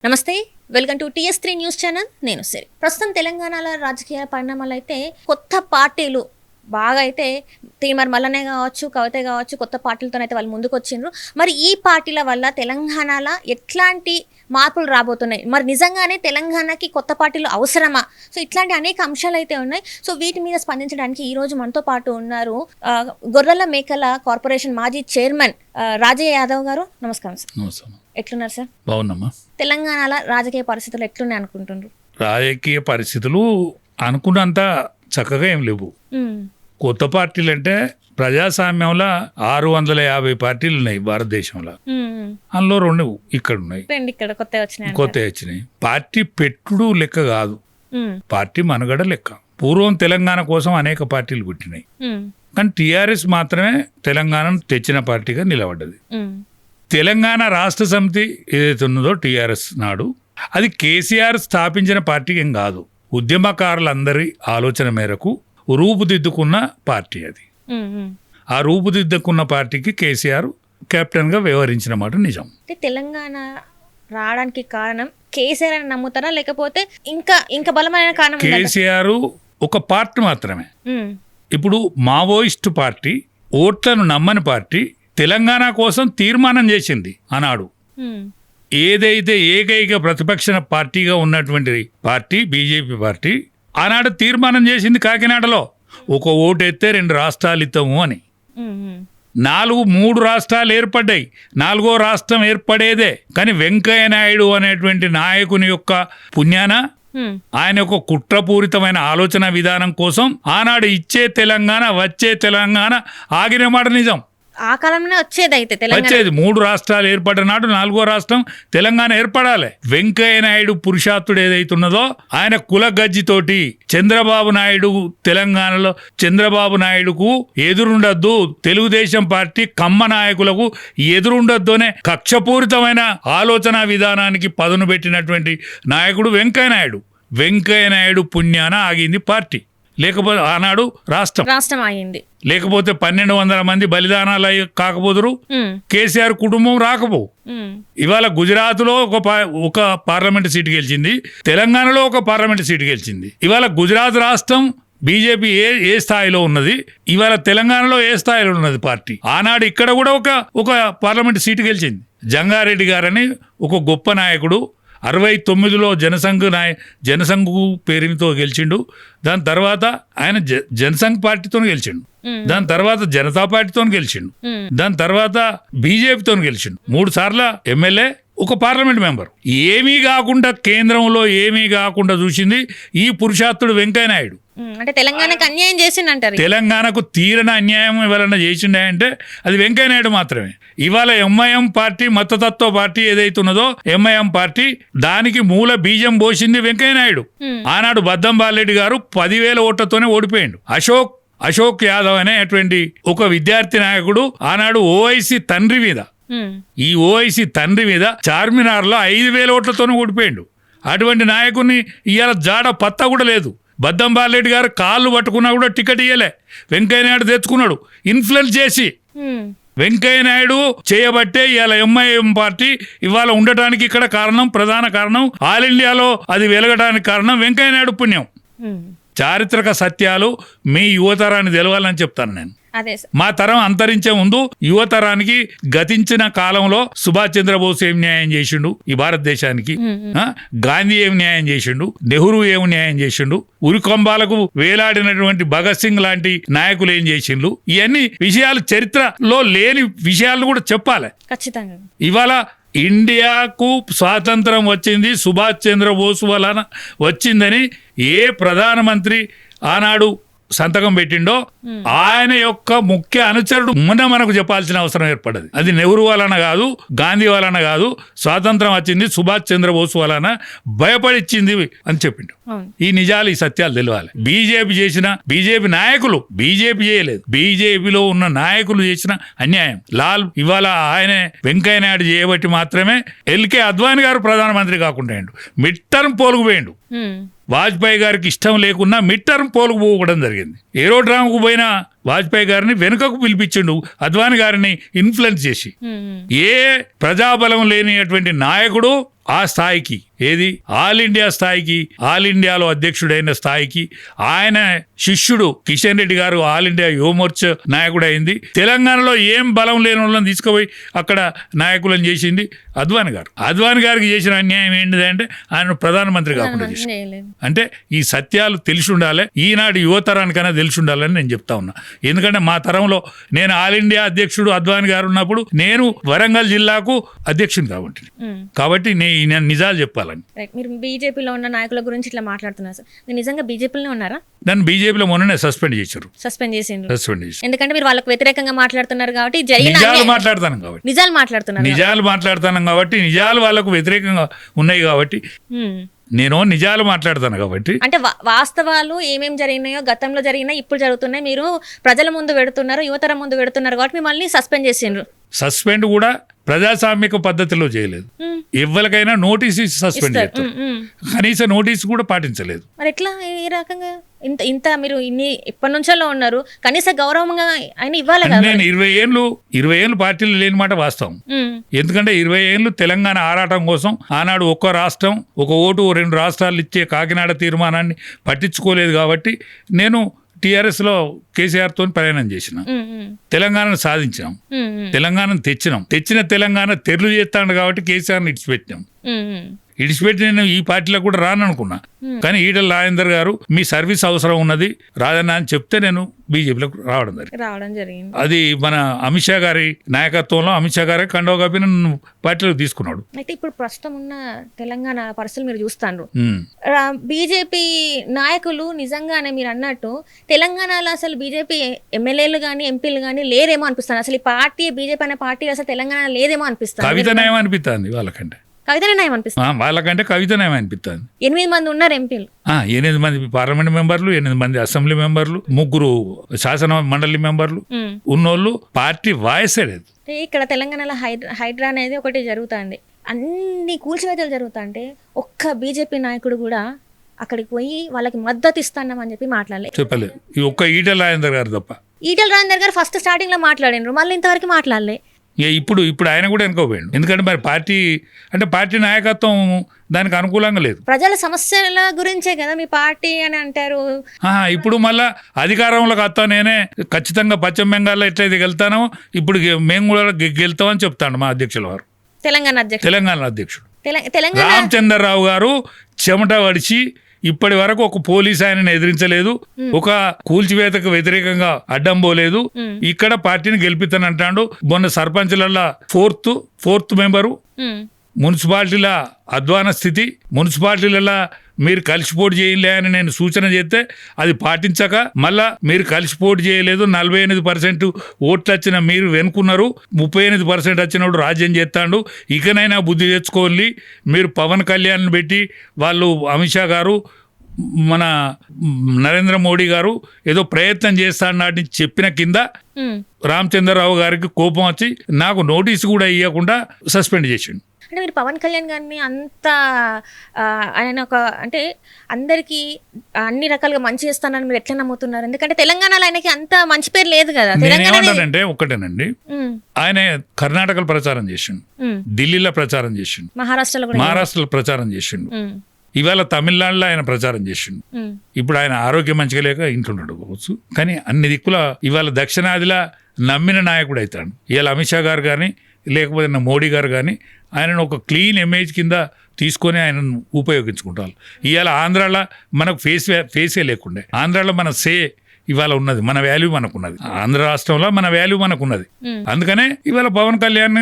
నమస్తే, welcome to TS3 news channel. నేను సిరి. ప్రస్తుతం తెలంగాణలో రాజకీయ పరిణామాలు అయితే కొత్త పార్టీలు బాగా అయితే తీమర్ మల్లనే కావచ్చు, కవిత కావచ్చు, కొత్త పార్టీలతోనైతే వాళ్ళు ముందుకు వచ్చిండ్రు. మరి ఈ పార్టీల వల్ల తెలంగాణలో ఎట్లాంటి మార్పులు రాబోతున్నాయి, మరి నిజంగానే తెలంగాణకి కొత్త పార్టీలు అవసరమా? సో ఇట్లాంటి అనేక అంశాలు అయితే ఉన్నాయి. సో వీటి మీద స్పందించడానికి ఈ రోజు మనతో పాటు ఉన్నారు గొర్రెల మేకల కార్పొరేషన్ మాజీ చైర్మన్ రాజయ్య యాదవ్ గారు. నమస్కారం సార్. ఎట్లున్నారు సార్? బాగున్నామ్మా. తెలంగాణలో రాజకీయ పరిస్థితులు ఎట్లున్నాయి అనుకుంటున్నారు? రాజకీయ పరిస్థితులు అనుకున్నంత చక్కగా ఏం లేవు. కొత్త పార్టీలు అంటే ప్రజాస్వామ్యంలో 650 పార్టీలు ఉన్నాయి భారతదేశంలో. అందులో 2 ఇక్కడ ఉన్నాయి, ఇక్కడ కొత్త వచ్చినాయి. పార్టీ పెట్టుడు లెక్క కాదు, పార్టీ మనుగడ లెక్క. పూర్వం తెలంగాణ కోసం అనేక పార్టీలు పుట్టినాయి, కానీ టీఆర్ఎస్ మాత్రమే తెలంగాణను తెచ్చిన పార్టీగా నిలబడ్డది. తెలంగాణ రాష్ట్ర సమితి ఏదైతే ఉన్నదో టీఆర్ఎస్ నాడు, అది కేసీఆర్ స్థాపించిన పార్టీ ఏం కాదు. ఉద్యమకారులందరి ఆలోచన మేరకు రూపుదిద్దుకున్న పార్టీ అది. ఆ రూపుదిద్దుకున్న పార్టీకి కేసీఆర్ కెప్టెన్ గా వ్యవహరించిన మాట నిజం. తెలంగాణ రావడానికి కారణం కేసీఆర్ అని నమ్ముతారా, లేకపోతే ఇంకా బలమైన కారణం? కేసీఆర్ ఒక పార్టీ మాత్రమే. ఇప్పుడు మావోయిస్ట్ పార్టీ, ఓట్లను నమ్మని పార్టీ తెలంగాణ కోసం తీర్మానం చేసింది ఆనాడు. ఏదైతే ఏకైక ప్రతిపక్ష పార్టీగా ఉన్నటువంటి పార్టీ బీజేపీ పార్టీ ఆనాడు తీర్మానం చేసింది కాకినాడలో, ఒక ఓటు ఎత్తే 2 రాష్ట్రాలు ఇస్తాము అని. 3 రాష్ట్రాలు ఏర్పడ్డాయి, 4వ రాష్ట్రం ఏర్పడేదే. కానీ వెంకయ్య నాయుడు అనేటువంటి నాయకుని యొక్క పుణ్యాన, ఆయన యొక్క కుట్రపూరితమైన ఆలోచన విధానం కోసం ఆనాడు ఇచ్చే తెలంగాణ, వచ్చే తెలంగాణ ఆగిన మాట నిజం. ఆ కాలంలోనే వచ్చేది 3 రాష్ట్రాలు ఏర్పడిన నాడు 4వ రాష్ట్రం తెలంగాణ ఏర్పడాలి. వెంకయ్య నాయుడు పురుషార్థుడు ఏదైతున్నదో, ఆయన కుల గజ్జితోటి చంద్రబాబు నాయుడు తెలంగాణలో చంద్రబాబు నాయుడుకు ఎదురుండద్దు, తెలుగుదేశం పార్టీ కమ్మ నాయకులకు ఎదురుండద్దు అనే కక్షపూరితమైన ఆలోచన విధానానికి పదును పెట్టినటువంటి నాయకుడు వెంకయ్య నాయుడు. వెంకయ్య నాయుడు పుణ్యాన ఆగింది పార్టీ, లేకపోతే ఆనాడు రాష్ట్రం ఆగింది. లేకపోతే 1200 మంది బలిదానాలు కాకపోదురు, కేసీఆర్ కుటుంబం రాకపోవు. ఇవాళ గుజరాత్ లో ఒక పార్లమెంట్ సీటు గెలిచింది, తెలంగాణలో ఒక పార్లమెంట్ సీటు గెలిచింది. ఇవాళ గుజరాత్ రాష్ట్రం బీజేపీ ఏ స్థాయిలో ఉన్నది, ఇవాళ తెలంగాణలో ఏ స్థాయిలో ఉన్నది పార్టీ. ఆనాడు ఇక్కడ కూడా ఒక పార్లమెంట్ సీటు గెలిచింది. జంగారెడ్డి గారని ఒక గొప్ప నాయకుడు 69లో జనసంఘ్ పేరుతో గెలిచిండు. దాని తర్వాత ఆయన జనసంఘ్ పార్టీతో గెలిచిండు, దాని తర్వాత జనతా పార్టీతో గెలిచిండు, దాని తర్వాత బీజేపీతో గెలిచిండు. 3 సార్లు ఎమ్మెల్యే, ఒక పార్లమెంట్ మెంబర్. ఏమీ కాకుండా కేంద్రంలో ఏమీ కాకుండా చూసింది ఈ పురుషార్థుడు వెంకయ్య నాయుడు. అంటే తెలంగాణకు అన్యాయం చేసిండంటారు. తెలంగాణకు తీరని అన్యాయం ఎవరన్నా చేసిండే అది వెంకయ్య నాయుడు మాత్రమే. ఇవాళ ఎంఐఎం పార్టీ, మతతత్వ పార్టీ ఏదైతున్నదో ఎంఐఎం పార్టీ, దానికి మూల బీజం పోసింది వెంకయ్య నాయుడు. ఆనాడు బద్దం బాలరెడ్డి గారు 10,000 ఓట్లతోనే ఓడిపోయిండు. అశోక్ యాదవ్ అనేటువంటి ఒక విద్యార్థి నాయకుడు ఆనాడు ఓఐసీ తండ్రి మీద, ఈ ఓఐసీ తండ్రి మీద చార్మినార్లో 5,000 ఓట్లతోనే ఓడిపోయిండు. అటువంటి నాయకుడిని ఇవాళ జాడ పత్తా కూడా లేదు. బద్దం బాలరెడ్డి గారు కాళ్ళు పట్టుకున్నా కూడా టికెట్ ఇయ్యలే, వెంకయ్య నాయుడు తెచ్చుకున్నాడు ఇన్ఫ్లుయెన్స్ చేసి. వెంకయ్య నాయుడు చేయబట్టే ఇవాళ ఎంఐఎం పార్టీ ఇవాళ ఉండటానికి ఇక్కడ ప్రధాన కారణం, ఆల్ ఇండియాలో అది వెలగడానికి కారణం వెంకయ్య నాయుడు పుణ్యం. చారిత్రక సత్యాలు మీ యువతరాన్ని తెలవాలని చెప్తాను నేను. మా తరం అంతరించే ముందు యువతరానికి గతించిన కాలంలో సుభాష్ చంద్రబోస్ ఏం న్యాయం చేసిండు ఈ భారతదేశానికి, గాంధీ ఏం న్యాయం చేసిండు, నెహ్రూ ఏం న్యాయం చేసిండు, ఉరికొంబాలకు వేలాడినటువంటి భగత్ సింగ్ లాంటి నాయకులు ఏం చేసిండు, ఇవన్నీ విషయాలు చరిత్రలో లేని విషయాలను కూడా చెప్పాలి ఖచ్చితంగా. ఇవాళ ఇండియాకు స్వాతంత్రం వచ్చింది సుభాష్ చంద్రబోస్ వలన వచ్చిందని ఏ ప్రధానమంత్రి ఆనాడు సంతకం పెట్టిండో ఆయన యొక్క ముఖ్య అనుచరుడు మనకు చెప్పాల్సిన అవసరం ఏర్పడదు. అది నెహ్రూ వలన కాదు, గాంధీ వలన కాదు, స్వాతంత్రం వచ్చింది సుభాష్ చంద్రబోస్ వలన భయపడిచ్చింది అని చెప్పిండు. ఈ నిజాలు, ఈ సత్యాలు తెలియాలి. బీజేపీ నాయకులు, బీజేపీ చేయలేదు, బీజేపీలో ఉన్న నాయకులు చేసిన అన్యాయం. ఇవాళ ఆయనే వెంకయ్య నాయుడు చేయబట్టి మాత్రమే ఎల్కే అద్వానీ గారు ప్రధానమంత్రి కాకుండా మిడ్ టర్మ్ పోలుకు పోయిండు. వాజ్పేయి గారికి ఇష్టం లేకున్నా మిడ్ టర్మ్ పోలుకు పోవడం జరిగింది. ఏరోడ్రామ్కు పోయిన వాజ్పేయి గారిని వెనుకకు పిలిపించిండు అద్వానీ గారిని ఇన్ఫ్లుయెన్స్ చేసి. ఏ ప్రజాబలం లేనిటువంటి నాయకుడు ఆ స్థాయికి, ఏది ఆల్ ఇండియా స్థాయికి, ఆల్ ఇండియాలో అధ్యక్షుడైన స్థాయికి ఆయన శిష్యుడు కిషన్ రెడ్డి గారు ఆల్ ఇండియా యువమోర్చా నాయకుడు అయింది. తెలంగాణలో ఏం బలం లేని వాళ్ళని తీసుకుపోయి అక్కడ నాయకులను చేసింది అద్వానీ గారు. అద్వానీ గారికి చేసిన అన్యాయం ఏంటిదంటే ఆయన ప్రధానమంత్రి కాకుండా చేసింది. అంటే ఈ సత్యాలు తెలిసి ఉండాలి, ఈనాడు యువతరానికైనా తెలిసి ఉండాలని నేను చెప్తా ఉన్నా. ఎందుకంటే మా తరంలో నేను ఆల్ ఇండియా అధ్యక్షుడు అద్వానీ గారు ఉన్నప్పుడు నేను వరంగల్ జిల్లాకు అధ్యక్షుడు కాబట్టి నేను నిజాలు చెప్పాలని. మీరు బీజేపీలో ఉన్న నాయకుల గురించి ఇట్లా మాట్లాడుతున్నారు సార్, మీరు నిజంగా బీజేపీలో ఉన్నారా? నన్ను బీజేపీలో మొన్ననే సస్పెండ్ చేశారు. సస్పెండ్ చేసి ఎందుకంటే మీరు వాళ్ళకి వ్యతిరేకంగా మాట్లాడుతున్నారు కాబట్టి, నిజాలు మాట్లాడతాను కాబట్టి, నిజాలు మాట్లాడుతున్నాను కాబట్టి, నిజాలు వాళ్ళకు వ్యతిరేకంగా ఉన్నాయి కాబట్టి నేను నిజాలు మాట్లాడతాను కాబట్టి. అంటే వాస్తవాలు ఏమేమి జరిగినాయో గతంలో జరిగినాయి, ఇప్పుడు జరుగుతున్నాయి, మీరు ప్రజల ముందు పెడుతున్నారు, యువతరం ముందు పెడుతున్నారు కాబట్టి మిమ్మల్ని సస్పెండ్ చేసిండ్రు. సస్పెండ్ కూడా ప్రజాస్వామిక పద్ధతిలో చేయలేదు. ఎవరికైనా నోటీస్ ఇచ్చి సస్పెండ్ చేస్తారు, కనీస నోటీస్ కూడా పాటించలేదు. మరి ఎట్లా ఈ రకంగా ఇంత మీరు ఇప్పటి నుంచో ఉన్నారు, కనీస గౌరవంగా ఆయన ఇవ్వాలి కదా. నేను 20 ఏళ్ళు పార్టీలు లేని మాట వాస్తవం. ఎందుకంటే 20 ఏళ్ళు తెలంగాణ ఆరాటం కోసం ఆనాడు ఒక్క రాష్ట్రం ఒక ఓటు 2 రాష్ట్రాలు ఇచ్చే కాకినాడ తీర్మానాన్ని పట్టించుకోలేదు కాబట్టి నేను టీఆర్ఎస్ లో కేసీఆర్ తోని ప్రయాణం చేసినాం, తెలంగాణను సాధించినాం, తెలంగాణను తెచ్చిన తెలంగాణ తెరలు చేస్తాడు కాబట్టి కేసీఆర్ని ఇడిచిపెట్టి నేను ఈ పార్టీలో కూడా రాననుకున్నా. కానీ ఈటల రాజేందర్ గారు మీ సర్వీస్ అవసరం ఉన్నది రాజన్న అని చెప్తే నేను బీజేపీలోకి రావడం జరిగింది. అది మన అమిత్ షా గారి నాయకత్వంలో అమిత్ షా గారి కండవ కప్పి నన్ను పార్టీలోకి తీసుకున్నాడు. అయితే ఇప్పుడు ప్రస్తుతం ఉన్న తెలంగాణ పరిస్థితులు మీరు చూస్తాను, బీజేపీ నాయకులు నిజంగానే మీరు అన్నట్టు తెలంగాణలో అసలు బీజేపీ ఎమ్మెల్యేలు కానీ ఎంపీలు కానీ లేరేమో అనిపిస్తుంది. అసలు ఈ పార్టీ బీజేపీ అనే పార్టీ అసలు తెలంగాణ లేదేమో అనిపిస్తుంది. కవితనేమో అనిపిస్తుంది వాళ్ళకంటే, వాళ్ళకంటే కవితనేమో అనిపిస్తుంది. 8 మంది ఉన్నారు ఎంపీలు, 8 మంది పార్లమెంట్ మెంబర్లు, 8 మంది అసెంబ్లీ మెంబర్లు, 3 శాసన మండలి మెంబర్లు ఉన్నోళ్ళు పార్టీ వాయిసే లేదు. ఇక్కడ తెలంగాణలో హైడ్రా అనేది ఒకటి జరుగుతుంది, అన్ని కూల్చివేతలు జరుగుతుంటే ఒక్క బీజేపీ నాయకుడు కూడా అక్కడికి పోయి వాళ్ళకి మద్దతు ఇస్తామని చెప్పి చెప్పలేదు. ఈ ఒక్క ఈటల రాజేందర్ గారు తప్ప. ఈటల రాజేందర్ గారు ఫస్ట్ స్టార్టింగ్ లో మాట్లాడినారు, మళ్ళీ ఇంతవరకు మాట్లాడలే. ఇప్పుడు ఆయన కూడా వెనుకోపోయాడు. ఎందుకంటే మరి పార్టీ నాయకత్వం దానికి అనుకూలంగా లేదు. ప్రజల సమస్యల గురించే కదా మీ పార్టీ అని అంటారు. ఇప్పుడు మళ్ళా అధికారంలోకి వస్తా నేనే ఖచ్చితంగా పశ్చిమ బెంగాల్లో ఎట్లయితే గెలుతానో ఇప్పుడు మేము కూడా గెలుతామని చెప్తాను మా అధ్యక్షుల వారు, తెలంగాణ అధ్యక్షుడు రామచంద్రరావు గారు. చెమట వడిచి ఇప్పటి వరకు ఒక పోలీస్ ఆయనను ఎదిరించలేదు, ఒక కూల్చివేతకు వ్యతిరేకంగా అడ్డం పోలేదు. ఇక్కడ పార్టీని గెలిపిస్తానంటాడు. మొన్న సర్పంచ్ల ఫోర్త్ మెంబరు, మున్సిపాలిటీల అధ్వాన స్థితి, మున్సిపాలిటీలలో మీరు కలిసి పోటీ చేయలే అని నేను సూచన చేస్తే అది పాటించక మళ్ళా మీరు కలిసి పోటీ చేయలేదు, 48% ఓట్లు వచ్చిన మీరు వెనుకున్నారు, 38% వచ్చినప్పుడు రాజ్యం చేస్తాడు. ఇకనైనా బుద్ధి తెచ్చుకోవాలి. మీరు పవన్ కళ్యాణ్ పెట్టి వాళ్ళు అమిత్ షా గారు మన నరేంద్ర మోడీ గారు ఏదో ప్రయత్నం చేస్తాడని చెప్పిన కింద రామచంద్రరావు గారికి కోపం వచ్చి నాకు నోటీసు కూడా ఇవ్వకుండా సస్పెండ్ చేసిండు. అంటే మీరు పవన్ కళ్యాణ్ గారిని అంత ఆయన ఒక అంటే అందరికీ అన్ని రకాలుగా మంచి చేస్తానని మీరు ఎట్లా నమ్ముతున్నారు? ఎందుకంటే తెలంగాణలో ఆయనకి అంత మంచి పేరు లేదు కదా. ఏమంటానంటే ఒక్కటేనండి, ఆయన కర్ణాటకలో ప్రచారం చేసిండు, ఢిల్లీలో ప్రచారం చేసిండు, మహారాష్ట్రలో ప్రచారం చేసిండు, ఇవాళ తమిళనాడులో ఆయన ప్రచారం చేసిండు. ఇప్పుడు ఆయన ఆరోగ్యం మంచిగా లేక ఇంట్లో ఉండకపోవచ్చు, కానీ అన్ని దిక్కుల ఇవాళ దక్షిణాదిలా నమ్మిన నాయకుడు అవుతాడు. ఇవాళ అమిత్ షా గారు కానీ లేకపోతే మోడీ గారు కానీ ఆయనను ఒక క్లీన్ ఇమేజ్ కింద తీసుకొని ఆయనను ఉపయోగించుకుంటారు. ఇవాళ ఆంధ్రాలో మనకు ఫేసే లేకుండే, ఆంధ్రాలో మన ఇవాళ ఉన్నది, మన వాల్యూ మనకున్నది, ఆంధ్ర రాష్ట్రంలో మన వాల్యూ మనకున్నది. అందుకనే ఇవాళ పవన్ కళ్యాణ్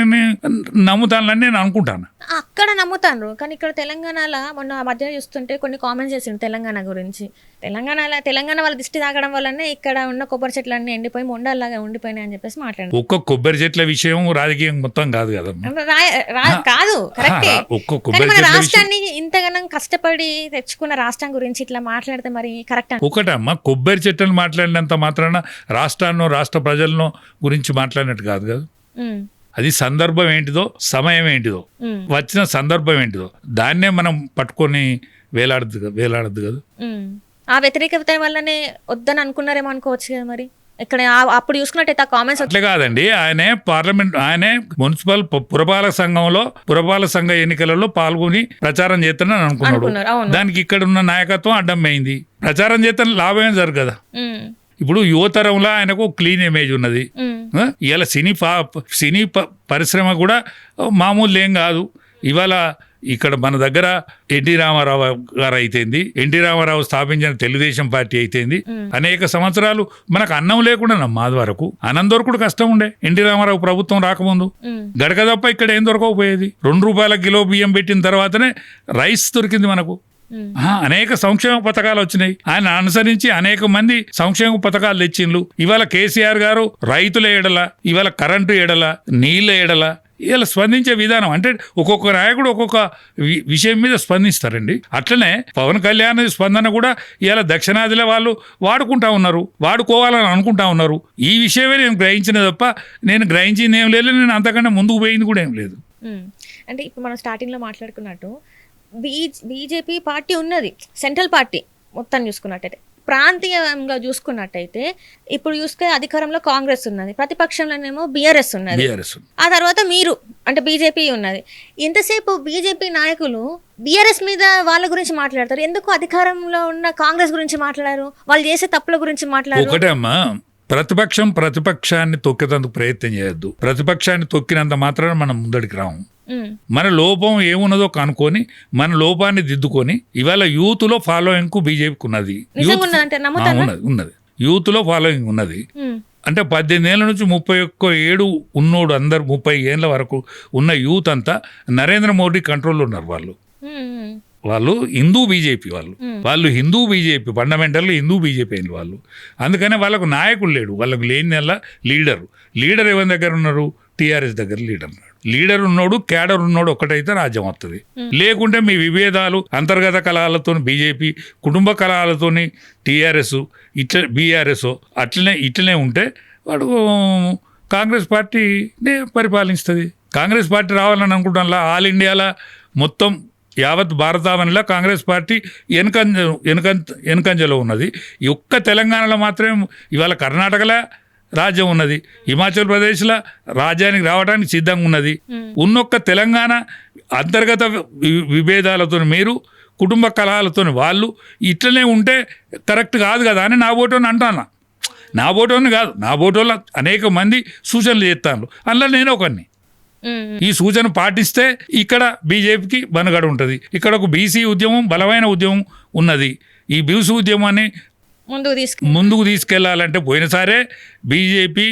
నమ్ముతానని నేను అనుకుంటాను. అక్కడ నమ్ముతాను, కానీ ఇక్కడ తెలంగాణలో మొన్న మధ్య చూస్తుంటే కొన్ని కామెంట్స్ చేసిండు తెలంగాణ గురించి. తెలంగాణ వాళ్ళ దిష్టి తాగడం వల్లనే ఇక్కడ ఉన్న కొబ్బరి చెట్లన్నీ ఎండిపోయి మొండల్లాగా ఉండిపోయినాయి అని చెప్పేసి మాట్లాడారు. ఒక్క కొబ్బరి చెట్ల విషయం రాజకీయం మొత్తం కాదు కదా, కాదు కరెక్టే. మన రాష్ట్రాన్ని ఇంతగానం కష్టపడి తెచ్చుకున్న రాష్ట్రం గురించి ఇట్లా మాట్లాడితే మరి కరెక్ట్? ఒకటమ్మా, కొబ్బరి చెట్లను మాట్లాడినంత మాత్రాన రాష్ట్రాన్నో రాష్ట్ర ప్రజలను గురించి మాట్లాడినట్టు కాదు కదా. అది సందర్భం ఏంటిదో, సమయం ఏంటిదో, వచ్చిన సందర్భం ఏంటిదో దాన్నే మనం పట్టుకొని వేలాడద్దు కదా. ఆ వ్యతిరేకత వల్లనే వద్దని అనుకున్నారేమో అనుకోవచ్చు కదా మరి. ఇక్కడ అప్పుడు చూసుకున్నట్టయితే ఆ కామెంట్స్ అట్లే కాదండి, ఆయనే మున్సిపల్ పురపాలక సంఘ ఎన్నికలలో పాల్గొని ప్రచారం చేస్తానని అనుకున్నాడు. అనుకున్నారు, అవును. దానికి ఇక్కడ ఉన్న నాయకత్వం అడ్డమైంది. ప్రచారం చేస్తాను లాభమే జరగదు కదా. ఇప్పుడు యువతరంలో ఆయనకు క్లీన్ ఇమేజ్ ఉన్నది. ఇవాళ సినీ పరిశ్రమ కూడా మామూలు ఏం కాదు. ఇవాళ ఇక్కడ మన దగ్గర ఎన్టీ రామారావు గారు అయితేంది, ఎన్టీ రామారావు స్థాపించిన తెలుగుదేశం పార్టీ అయితేంది, అనేక సంవత్సరాలు మనకు అన్నం లేకుండా మాది వరకు అన్నం దొరకడు కష్టం ఉండే. ఎన్టీ రామారావు ప్రభుత్వం రాకముందు గడక తప్ప ఇక్కడ ఏం దొరకకపోయేది. 2 రూపాయల కిలో బియ్యం పెట్టిన తర్వాతనే రైస్ దొరికింది మనకు. అనేక సంక్షేమ పథకాలు వచ్చినాయి. ఆయన అనుసరించి అనేక మంది సంక్షేమ పథకాలు తెచ్చిండ్రు. ఇవాళ కేసీఆర్ గారు రైతుల ఎడల, ఇవాళ కరెంటు ఎడల, నీళ్ళ ఎడల ఇలా స్పందించే విధానం అంటే ఒక్కొక్క నాయకుడు ఒక్కొక్క విషయం మీద స్పందిస్తారండి. అట్లనే పవన్ కళ్యాణ్ స్పందన కూడా ఇవాళ దక్షిణాదిలో వాళ్ళు వాడుకుంటా ఉన్నారు, వాడుకోవాలని అనుకుంటా ఉన్నారు. ఈ విషయమే నేను గ్రహించిన తప్ప నేను గ్రహించింది ఏం లేదు. నేను అంతకన్నా ముందుకు పోయింది కూడా ఏం లేదు. అంటే ఇప్పుడు మనం స్టార్టింగ్లో మాట్లాడుకున్నట్టు బీజేపీ పార్టీ ఉన్నది, సెంట్రల్ పార్టీ మొత్తం చూసుకున్నట్టయితే. ప్రాంతీయంగా చూసుకున్నట్టయితే ఇప్పుడు చూసుకే అధికారంలో కాంగ్రెస్ ఉన్నది, ప్రతిపక్షంలోనేమో బీఆర్ఎస్ ఉన్నది, ఆ తర్వాత మీరు అంటే బీజేపీ ఉన్నది. ఎంతసేపు బీజేపీ నాయకులు బీఆర్ఎస్ మీద వాళ్ళ గురించి మాట్లాడతారు, ఎందుకు అధికారంలో ఉన్న కాంగ్రెస్ గురించి మాట్లాడారు, వాళ్ళు చేసే తప్పుల గురించి మాట్లాడారు? ఒకటే అమ్మా, ప్రతిపక్షాన్ని తొక్కేందుకు ప్రయత్నం చేయొద్దు. ప్రతిపక్షాన్ని తొక్కినంత మాత్రాన మనం ముందడికి రాము. మన లోపం ఏమున్నదో కనుక్కొని మన లోపాన్ని దిద్దుకొని ఇవాళ యూత్ లో ఫాలోయింగ్ కు బీజేపీకి ఉన్నది. ఉన్నది యూత్ లో ఫాలోయింగ్ ఉన్నది. అంటే 18 ఏళ్ల నుంచి 31 ఏడు ఉన్నోడు అందరు 30 ఏళ్ల వరకు ఉన్న యూత్ అంతా నరేంద్ర మోడీ కంట్రోల్లో ఉన్నారు. వాళ్ళు హిందూ బీజేపీ, వాళ్ళు Hindu BJP, fundamental Hindu BJP అయిన వాళ్ళు. అందుకనే వాళ్ళకు నాయకుడు లేడు, వాళ్ళకు లేని నెల లీడర్ ఎవరి దగ్గర ఉన్నారు? టీఆర్ఎస్ దగ్గర లీడర్ ఉన్నాడు, క్యాడర్ ఉన్నాడు, ఒక్కటైతే రాజ్యం వస్తుంది. లేకుంటే మీ విభేదాలు, అంతర్గత కలహాలతో బీజేపీ, కుటుంబ కలహాలతో టీఆర్ఎస్, ఇట్లా బీఆర్ఎస్ ఇట్లనే ఉంటే వాడు కాంగ్రెస్ పార్టీనే పరిపాలిస్తుంది. కాంగ్రెస్ పార్టీ రావాలని అనుకుంటాను. ఆల్ ఇండియాలో మొత్తం యావత్ భారతావనిలో కాంగ్రెస్ పార్టీ వెనుకంజలో ఉన్నది. ఈ ఒక్క తెలంగాణలో మాత్రమే ఇవాళ కర్ణాటకలో రాజ్యం ఉన్నది, హిమాచల్ ప్రదేశ్లో రాజ్యానికి రావడానికి సిద్ధంగా ఉన్నది. ఉన్నొక్క తెలంగాణ అంతర్గత విభేదాలతో మీరు, కుటుంబ కలహాలతో వాళ్ళు ఇట్లనే ఉంటే కరెక్ట్ కాదు కదా అని నా ఓటోని అంటాను. నా ఓటోని కాదు, నా ఓటోలో అనేక మంది సూచనలు చేస్తాను, అందులో నేను ఒకరిని. ఈ సూచన పాటిస్తే ఇక్కడ బీజేపీకి బనగడ ఉంటుంది. ఇక్కడ ఒక బీసీ ఉద్యమం, బలమైన ఉద్యమం ఉన్నది. ఈ బీసీ ఉద్యమాన్ని ముందుకు తీసుకెళ్లాలంటే పోయినసారే బీజేపీ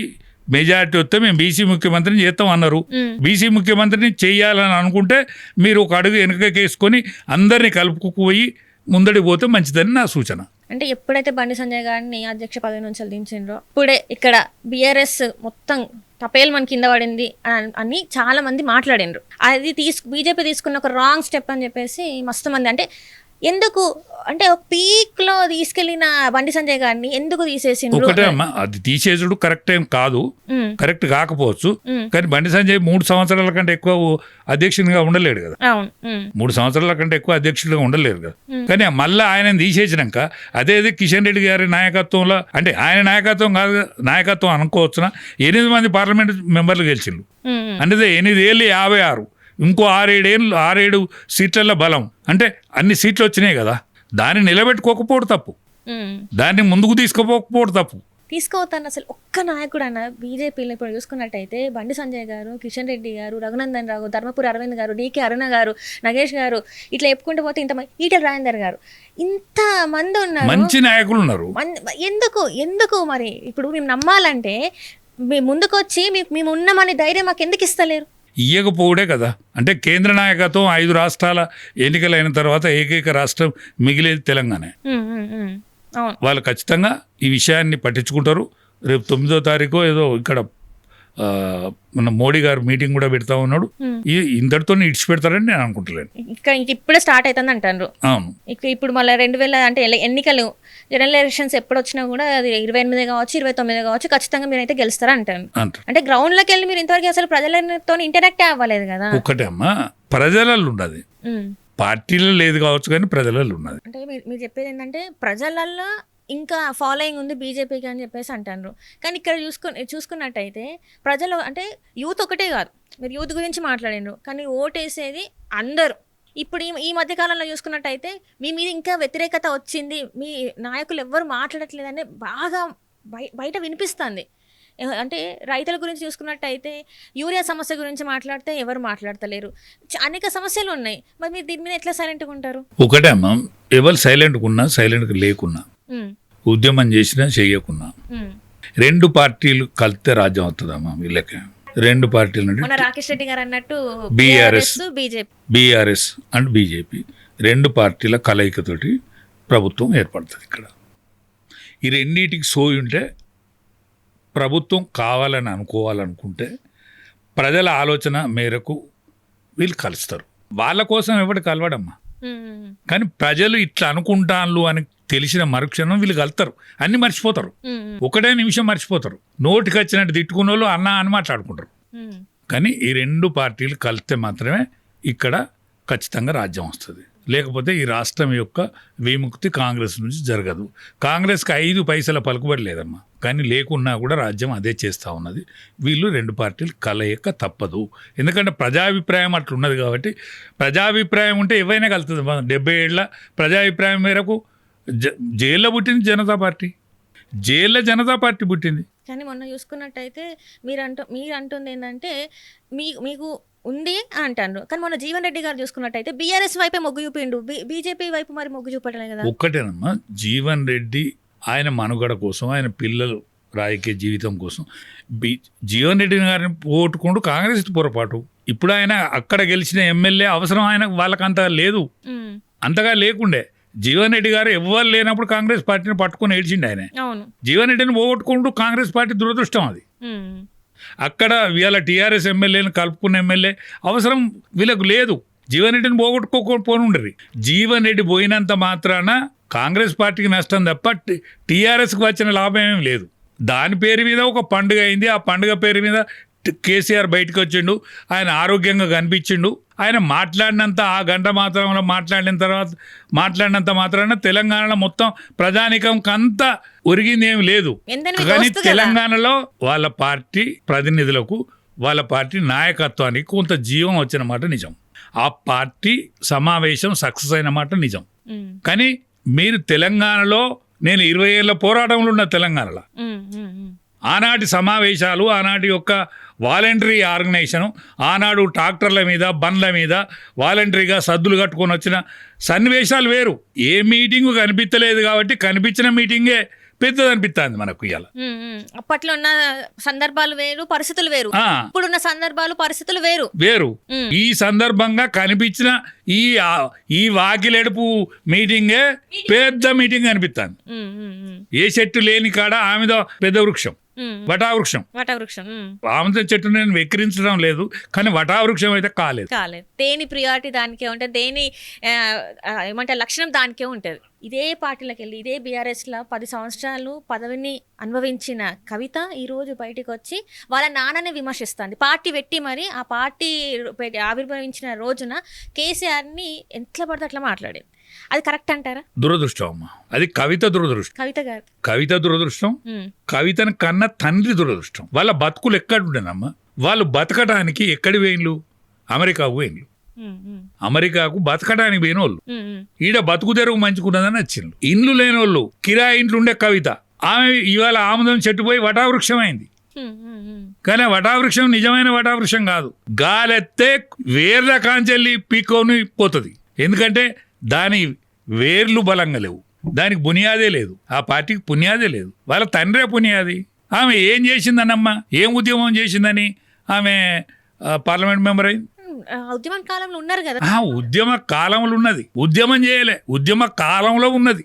మెజారిటీ వస్తే మేము బీసీ ముఖ్యమంత్రిని చేస్తాం అన్నారు. బీసీ ముఖ్యమంత్రిని చేయాలని అనుకుంటే మీరు ఒక అడుగు వెనుకకేసుకొని అందరినీ కలుపుకుపోయి ముందడి పోతే మంచిదని నా సూచన. అంటే ఎప్పుడైతే బండి సంజయ్ గారిని అధ్యక్ష పదవి నుంచి దించిండ్రో ఇప్పుడే ఇక్కడ బీఆర్ఎస్ మొత్తం తపేల్ మన కింద పడింది అని చాలా మంది మాట్లాడిండ్రు. అది బీజేపీ తీసుకున్న ఒక రాంగ్ స్టెప్ అని చెప్పేసి మస్తు మంది, అంటే ఎందుకు అంటే పీక్ లో తీసుకెళ్లిన బండి సంజయ్ గారిని ఎందుకు తీసేసిండ్రు? ఒకటే అమ్మా, అది తీసేసుడు కరెక్ట్ ఏం కాదు, కరెక్ట్ కాకపోవచ్చు. కానీ బండి సంజయ్ 3 సంవత్సరాల కంటే ఎక్కువ అధ్యక్షునిగా ఉండలేడు కదా. 3 సంవత్సరాల కంటే ఎక్కువ అధ్యక్షుడిగా ఉండలేరు కదా. కానీ మళ్ళీ ఆయన తీసేసినాక అదే కిషన్ రెడ్డి గారి నాయకత్వంలో, అంటే ఆయన నాయకత్వం కాదు, నాయకత్వం అనుకోవచ్చున 8 మంది పార్లమెంట్ మెంబర్లు గెలిచిండ్రు. అంటే 8 ఏళ్ళు 56, ఇంకో 6-7 సీట్ల బలం, అంటే అన్ని సీట్లు వచ్చినాయి కదా. దాన్ని నిలబెట్టుకోకపోవడం తప్పు, దాన్ని ముందుకు తీసుకుపోకపోవడం తప్పు. తీసుకోవద్దని అసలు ఒక్క నాయకుడు అన్న బీజేపీలో ఇప్పుడు చూసుకున్నట్టయితే బండి సంజయ్ గారు, కిషన్ రెడ్డి గారు, రఘునందన్ రావు, ధర్మపురి అరవింద్ గారు, డీకే అరుణ గారు, నగేష్ గారు, ఇట్లా చెప్పుకుంటూ పోతే ఇంతమంది, ఈటెల రాజేందర్ గారు, ఇంతమంది ఉన్నారు, మంచి నాయకులు ఉన్నారు. ఎందుకు మరి ఇప్పుడు మేము నమ్మాలంటే ముందుకు వచ్చి మేము ఉన్నామని ధైర్యం మాకు ఎందుకు ఇస్తలేరు? ఇయ్యకపోవడే కదా. అంటే కేంద్ర నాయకత్వం 5 రాష్ట్రాల ఎన్నికలైన తర్వాత ఏకైక రాష్ట్రం మిగిలేది తెలంగాణ. వాళ్ళు ఖచ్చితంగా ఈ విషయాన్ని పట్టించుకుంటారు. రేపు 9వ తారీఖు ఏదో ఇక్కడ మన మోడీ గారు మీటింగ్ కూడా పెడతా ఉన్నాడు. ఇంతటితో ఇడిచిపెడతారని నేను అనుకుంటలేను. ఇప్పుడే స్టార్ట్ అవుతుంది అంటారు. అవును, ఇప్పుడు మళ్ళీ 2000 అంటే ఎన్నికలు, జనరల్ ఎలక్షన్స్ ఎప్పుడు వచ్చినా కూడా అది 28 కావచ్చు, 29 కావచ్చు, ఖచ్చితంగా మీరైతే గెలుస్తారా అంటారు. అంటే గ్రౌండ్ లోకి వెళ్ళి మీరు ఇంతవరకు అసలు ప్రజలతో ఇంటరాక్ట్ అవ్వలేదు కదా. ఒకటే అమ్మా, ప్రజలలో ఉన్నది, పార్టీలో లేదు కావచ్చు కానీ ప్రజలలో ఉన్నది. అంటే మీరు చెప్పేది ఏంటంటే ప్రజలలో ఇంకా ఫాలోయింగ్ ఉంది బీజేపీకి అని చెప్పేసి అంటారు. కానీ ఇక్కడ చూసుకున్నట్టయితే ప్రజలు అంటే యూత్ ఒకటే కాదు, మీరు యూత్ గురించి మాట్లాడినారు, కానీ ఓటేసేది అందరూ. ఇప్పుడు ఈ మధ్యకాలంలో చూసుకున్నట్టయితే మీ మీద ఇంకా వ్యతిరేకత వచ్చింది, మీ నాయకులు ఎవ్వరు మాట్లాడట్లేదని బాగా బయట వినిపిస్తుంది. అంటే రైతుల గురించి చూసుకున్నట్టయితే యూరియా సమస్య గురించి మాట్లాడితే ఎవరు మాట్లాడతలేరు, అనేక సమస్యలు ఉన్నాయి. మరి మీరు దీని మీద ఎట్లా సైలెంట్గా ఉంటారు? ఒకటే అమ్మా, ఎవరు సైలెంట్గా ఉన్నా సైలెంట్గా లేకున్నా, ఉద్యమం చేసినా చేయకున్నా, రెండు పార్టీలు కలిస్తే రాజ్యం అవుతుందమ్మా. వీళ్ళకి రెండు పార్టీలు మన రాకేష్ రెడ్డి గారు అన్నట్టు బీఆర్ఎస్ అండ్ బీజేపీ రెండు పార్టీల కలయికతోటి ప్రభుత్వం ఏర్పడుతుంది. ఇక్కడ ఈ రెండింటికి సోయి ఉంటే ప్రభుత్వం కావాలని అనుకోవాలనుకుంటే ప్రజల ఆలోచన మేరకు వీళ్ళు కలుస్తారు. వాళ్ళ కోసం ఎవరు కలవడమ్మా, కానీ ప్రజలు ఇట్లా అనుకుంటాను అని తెలిసిన మరుక్షణం వీళ్ళు కలుతారు, అన్ని మర్చిపోతారు, ఒకటే నిమిషం మర్చిపోతారు. నోటికి వచ్చినట్టు తిట్టుకున్న వాళ్ళు అన్న అని మాట్లాడుకుంటారు. కానీ ఈ రెండు పార్టీలు కలిస్తే మాత్రమే ఇక్కడ ఖచ్చితంగా రాజ్యం వస్తుంది. లేకపోతే ఈ రాష్ట్రం యొక్క విముక్తి కాంగ్రెస్ నుంచి జరగదు. కాంగ్రెస్కి 5 పైసల పలుకుబడి లేదమ్మా, కానీ లేకున్నా కూడా రాజ్యం అదే చేస్తూ ఉన్నది. వీళ్ళు రెండు పార్టీలు కలయిక తప్పదు. ఎందుకంటే ప్రజాభిప్రాయం అట్లున్నది కాబట్టి. ప్రజాభిప్రాయం ఉంటే ఏవైనా కలుతుంది. 70 ఏళ్ల ప్రజాభిప్రాయం మేరకు జైల్లో పుట్టింది జనతా పార్టీ, జైల్లో జనతా పార్టీ పుట్టింది. కానీ మొన్న చూసుకున్నట్టయితే మీరు అంటుంది ఏంటంటే మీకు ఉంది అని అంటారు, కానీ మొన్న జీవన్ రెడ్డి గారు చూసుకున్నట్టయితే బీఆర్ఎస్ వైపే మొగ్గు చూపిండు, బీజేపీ వైపు మరి మొగ్గు చూపడలే కదా. ఒక్కటేనమ్మా, జీవన్ రెడ్డి ఆయన మనుగడ కోసం, ఆయన పిల్లలు రాజకీయ జీవితం కోసం జీవన్ రెడ్డి గారిని పోగొట్టుకుంటూ కాంగ్రెస్ పొరపాటు. ఇప్పుడు ఆయన అక్కడ గెలిచిన ఎమ్మెల్యే అవసరం ఆయన వాళ్ళకి అంతగా లేదు, అంతగా లేకుండే. జీవన్ రెడ్డి గారు ఎవ్వరు లేనప్పుడు కాంగ్రెస్ పార్టీని పట్టుకుని ఏడ్చిండు ఆయన. జీవన్ రెడ్డిని పోగొట్టుకుంటూ కాంగ్రెస్ పార్టీ దురదృష్టం అది. అక్కడ వీళ్ళ టీఆర్ఎస్ ఎమ్మెల్యేని కలుపుకున్న ఎమ్మెల్యే అవసరం వీళ్ళకు లేదు. జీవన్ రెడ్డిని పోగొట్టుకోకపోనుండ్రి. జీవన్ రెడ్డి పోయినంత మాత్రాన కాంగ్రెస్ పార్టీకి నష్టం తప్ప టీఆర్ఎస్కి వచ్చిన లాభం ఏమీ లేదు. దాని పేరు మీద ఒక పండుగ అయింది. ఆ పండుగ పేరు మీద కేసీఆర్ బయటకు వచ్చిండు, ఆయన ఆరోగ్యంగా కనిపించిండు. ఆయన మాట్లాడినంత ఆ గంట మాత్రంలో మాట్లాడినంత మాత్రాన తెలంగాణలో మొత్తం ప్రజానికంకి అంతా ఒరిగింది ఏమి లేదు. కానీ తెలంగాణలో వాళ్ళ పార్టీ ప్రతినిధులకు, వాళ్ళ పార్టీ నాయకత్వానికి కొంత జీవం వచ్చిన మాట నిజం. ఆ పార్టీ సమావేశం సక్సెస్ అయిన మాట నిజం. కానీ మీరు తెలంగాణలో, నేను 20 ఏళ్ళ పోరాటంలో ఉన్న తెలంగాణలో ఆనాటి సమావేశాలు, ఆనాటి యొక్క వాలంటరీ ఆర్గనైజేషను, ఆనాడు ట్రాక్టర్ల మీద బండ్ల మీద వాలంటరీగా సద్దులు కట్టుకొని వచ్చిన సన్నివేశాలు వేరు. ఏ మీటింగు కనిపించలేదు కాబట్టి కనిపించిన మీటింగే పెద్దది అనిపిస్తుంది మనకు. ఇవాళ అప్పట్లో ఉన్న సందర్భాలు వేరు, పరిస్థితులు వేరు, ఇప్పుడున్న సందర్భాలు పరిస్థితులు వేరు. ఈ సందర్భంగా కనిపించిన ఈ వాకిలెడుపు మీటింగే పెద్ద మీటింగ్ అనిపిస్తుంది. ఏ చెట్టు లేని కాడ ఆమెదో పెద్ద వృక్షం, వటావృక్షం. ఆమె చెట్టు నేను వెక్కిరించడం లేదు, కానీ వటావృక్షం అయితే కాలేదు. దేని ప్రియారిటీ దానికే ఉంటుంది, దేని ఏమంటే లక్షణం దానికే ఉంటుంది. ఇదే పార్టీలకు వెళ్ళి ఇదే బీఆర్ఎస్లో 10 సంవత్సరాలు పదవిని అనుభవించిన కవిత ఈరోజు బయటకు వచ్చి వాళ్ళ నాన్నని విమర్శిస్తుంది. పార్టీ పెట్టి మరి ఆ పార్టీ ఆవిర్భవించిన రోజున కేసీఆర్ని ఎట్లా పడితే అట్లా మాట్లాడేది. అది కరెక్ట్ అంటారా? దురదృష్టం అమ్మా, అది కవిత దురదృష్టం. కవిత దురదృష్టం, కవితను కన్నా తండ్రి దురదృష్టం. వాళ్ళ బతుకులు ఎక్కడుండేనమ్మా, వాళ్ళు బతకడానికి ఎక్కడి వేయిండ్లు? అమెరికాకు వేయిండ్లు. అమెరికాకు బతకడానికి పోయిన వాళ్ళు ఈడ బతుకు తెరువు మంచుకున్నదని వచ్చిండ్రు. ఇండ్లు లేని వాళ్ళు, కిరాయి ఇంట్లో ఉండే కవిత, ఆమె ఇవాళ ఆముదం చెట్టుపోయి వటావృక్షం అయింది. కానీ వటావృక్షం నిజమైన వటావృక్షం కాదు. గాలెత్తే వేర్ల కాంచెల్లి పీక్కొని పోతుంది. ఎందుకంటే దాని వేర్లు బలంగా లేవు, దానికి బునియాదే లేదు, ఆ పార్టీకి పునియాదే లేదు. వాళ్ళ తండ్రే పునియాది. ఆమె ఏం చేసిందనమ్మా, ఏం ఉద్యమం చేసిందని ఆమె పార్లమెంట్ మెంబర్ అయింది. ఉద్యమ కాలంలో ఉన్నారు కదా. ఉద్యమ కాలంలో ఉన్నది, ఉద్యమం చేయలే, ఉద్యమ కాలంలో ఉన్నది.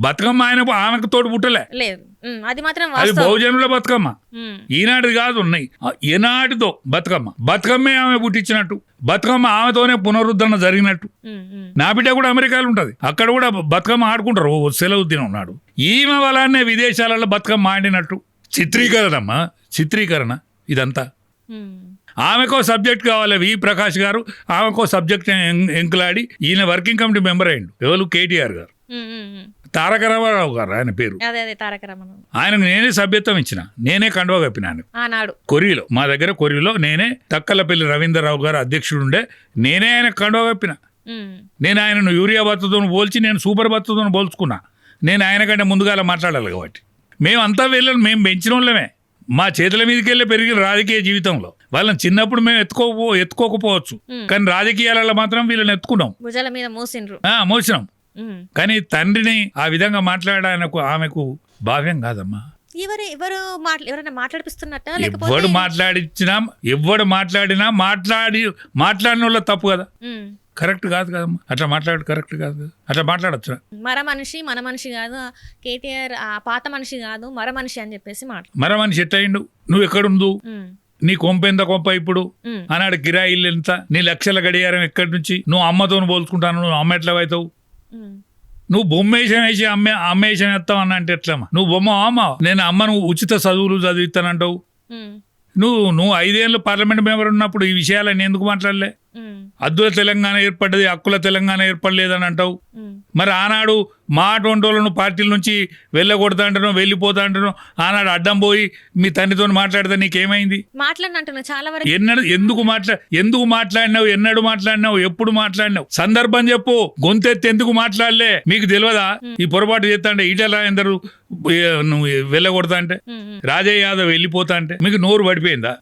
బతుకమ్మ ఆమెకు తోడు పుట్టలే, అది బహుజనుల బతుకమ్మ. ఈనాటిది కాదు, ఉన్నాయి ఏనాటితో బతుకమ్మే ఆమె పుట్టించినట్టు, బతుకమ్మ ఆమెతోనే పునరుద్ధరణ జరిగినట్టు. నా బిడ్డ కూడా అమెరికాలో ఉంటది, అక్కడ కూడా బతుకమ్మ ఆడుకుంటారు. సెలవు దినం నాడు ఈమె వల్లనే విదేశాలలో బతుకమ్మ ఆడినట్టు చిత్రీకరణ ఇదంతా. ఆమెకో సబ్జెక్ట్ కావాలి. వి ప్రకాష్ గారు ఆమెకో సబ్జెక్ట్ ఎంకులాడి ఈయన వర్కింగ్ కమిటీ మెంబర్ అయ్యిండు. ఎవరు? కేటీఆర్ గారు. తారక రామారావు గారు ఆయన పేరు. అదే తారక రామారావు. ఆయనకు నేనే సభ్యత్వం ఇచ్చిన, నేనే కండువా కప్పినాను ఆనాడు కొరిలో. మా దగ్గర కొరిలో నేనే, తక్కలపల్లి రవీంద్రరావు గారు అధ్యక్షుడు ఉండే, నేనే ఆయన కండువా కప్పిన. నేను ఆయనను యూరియా భత్తుతో పోల్చి నేను సూపర్ భత్తుతో పోల్చుకున్నా. నేను ఆయన కంటే ముందుగా మాట్లాడాలి కాబట్టి. మేమంతా వెళ్ళాలి, మేము పెంచిన వాళ్ళమే. మా చేతుల మీదకి వెళ్ళి పెరిగిన రాజకీయ జీవితంలో వాళ్ళని చిన్నప్పుడు మేము ఎత్తుకోకపోవచ్చు, కానీ రాజకీయాలలో మాత్రం వీళ్ళని ఎత్తుకున్నాం, భుజాల మీద మోసినాం. కానీ తండ్రిని ఆ విధంగా మాట్లాడడానికి ఆమెకు భావ్యం కాదమ్మా. ఎవరైనా మాట్లాడిపిస్తున్నట్ట, ఎవడు మాట్లాడినా మాట్లాడిన వాళ్ళ తప్పు కదా, కరెక్ట్ కాదు కదమ్మా. అట్లా మాట్లాడు కరెక్ట్ కాదు, అట్లా మాట్లాడచ్చు. మన మనిషి కాదు కేటీఆర్, ఆ పాత మనిషి కాదు మర మనిషి అని చెప్పేసి మర మనిషి ఎట్టయిండు. నువ్వు ఎక్కడుందు, నీ కొంప ఎంత కొంప ఇప్పుడు అన్నాడు, కిరాయిల్లు ఎంత, నీ లక్షల గడియారం ఎక్కడి నుంచి, నువ్వు అమ్మతో పోల్చుకుంటాను, నువ్వు అమ్మ ఎట్లా అవుతావు, నువ్వు బొమ్మ వేసి అమ్మేసం వేస్తావు అన్న అంటే ఎట్లమ్మా, నువ్వు బొమ్మ అమ్మ, నేను అమ్మ నువ్వు ఉచిత చదువులు చదివిస్తానంటావు. నువ్వు 5 ఏళ్ళు పార్లమెంట్ మెంబర్ ఉన్నప్పుడు ఈ విషయాలన్నీ ఎందుకు మాట్లాడలే? అద్భుత తెలంగాణ ఏర్పడ్డది, హక్కుల తెలంగాణ ఏర్పడలేదని అంటావు. మరి ఆనాడు మా అటువంటిలను పార్టీల నుంచి వెళ్ళగొడతా అంటాను, వెళ్ళిపోతా అంటాను, ఆనాడు అడ్డం పోయి మీ తండ్రితో మాట్లాడితే నీకేమైంది? ఎందుకు మాట్లాడినావు, ఎన్నడు మాట్లాడినావు, ఎప్పుడు మాట్లాడినావు, సందర్భం చెప్పు. గొంతెత్తి ఎందుకు మాట్లాడలే? మీకు తెలియదా ఈ పొరపాటు చేస్తా అంటే, ఈటల రాజేందర్ నువ్వు వెళ్ళగొడతా అంటే, రాజయ్య యాదవ్ వెళ్ళిపోతా అంటే మీకు నోరు పడిపోయిందా?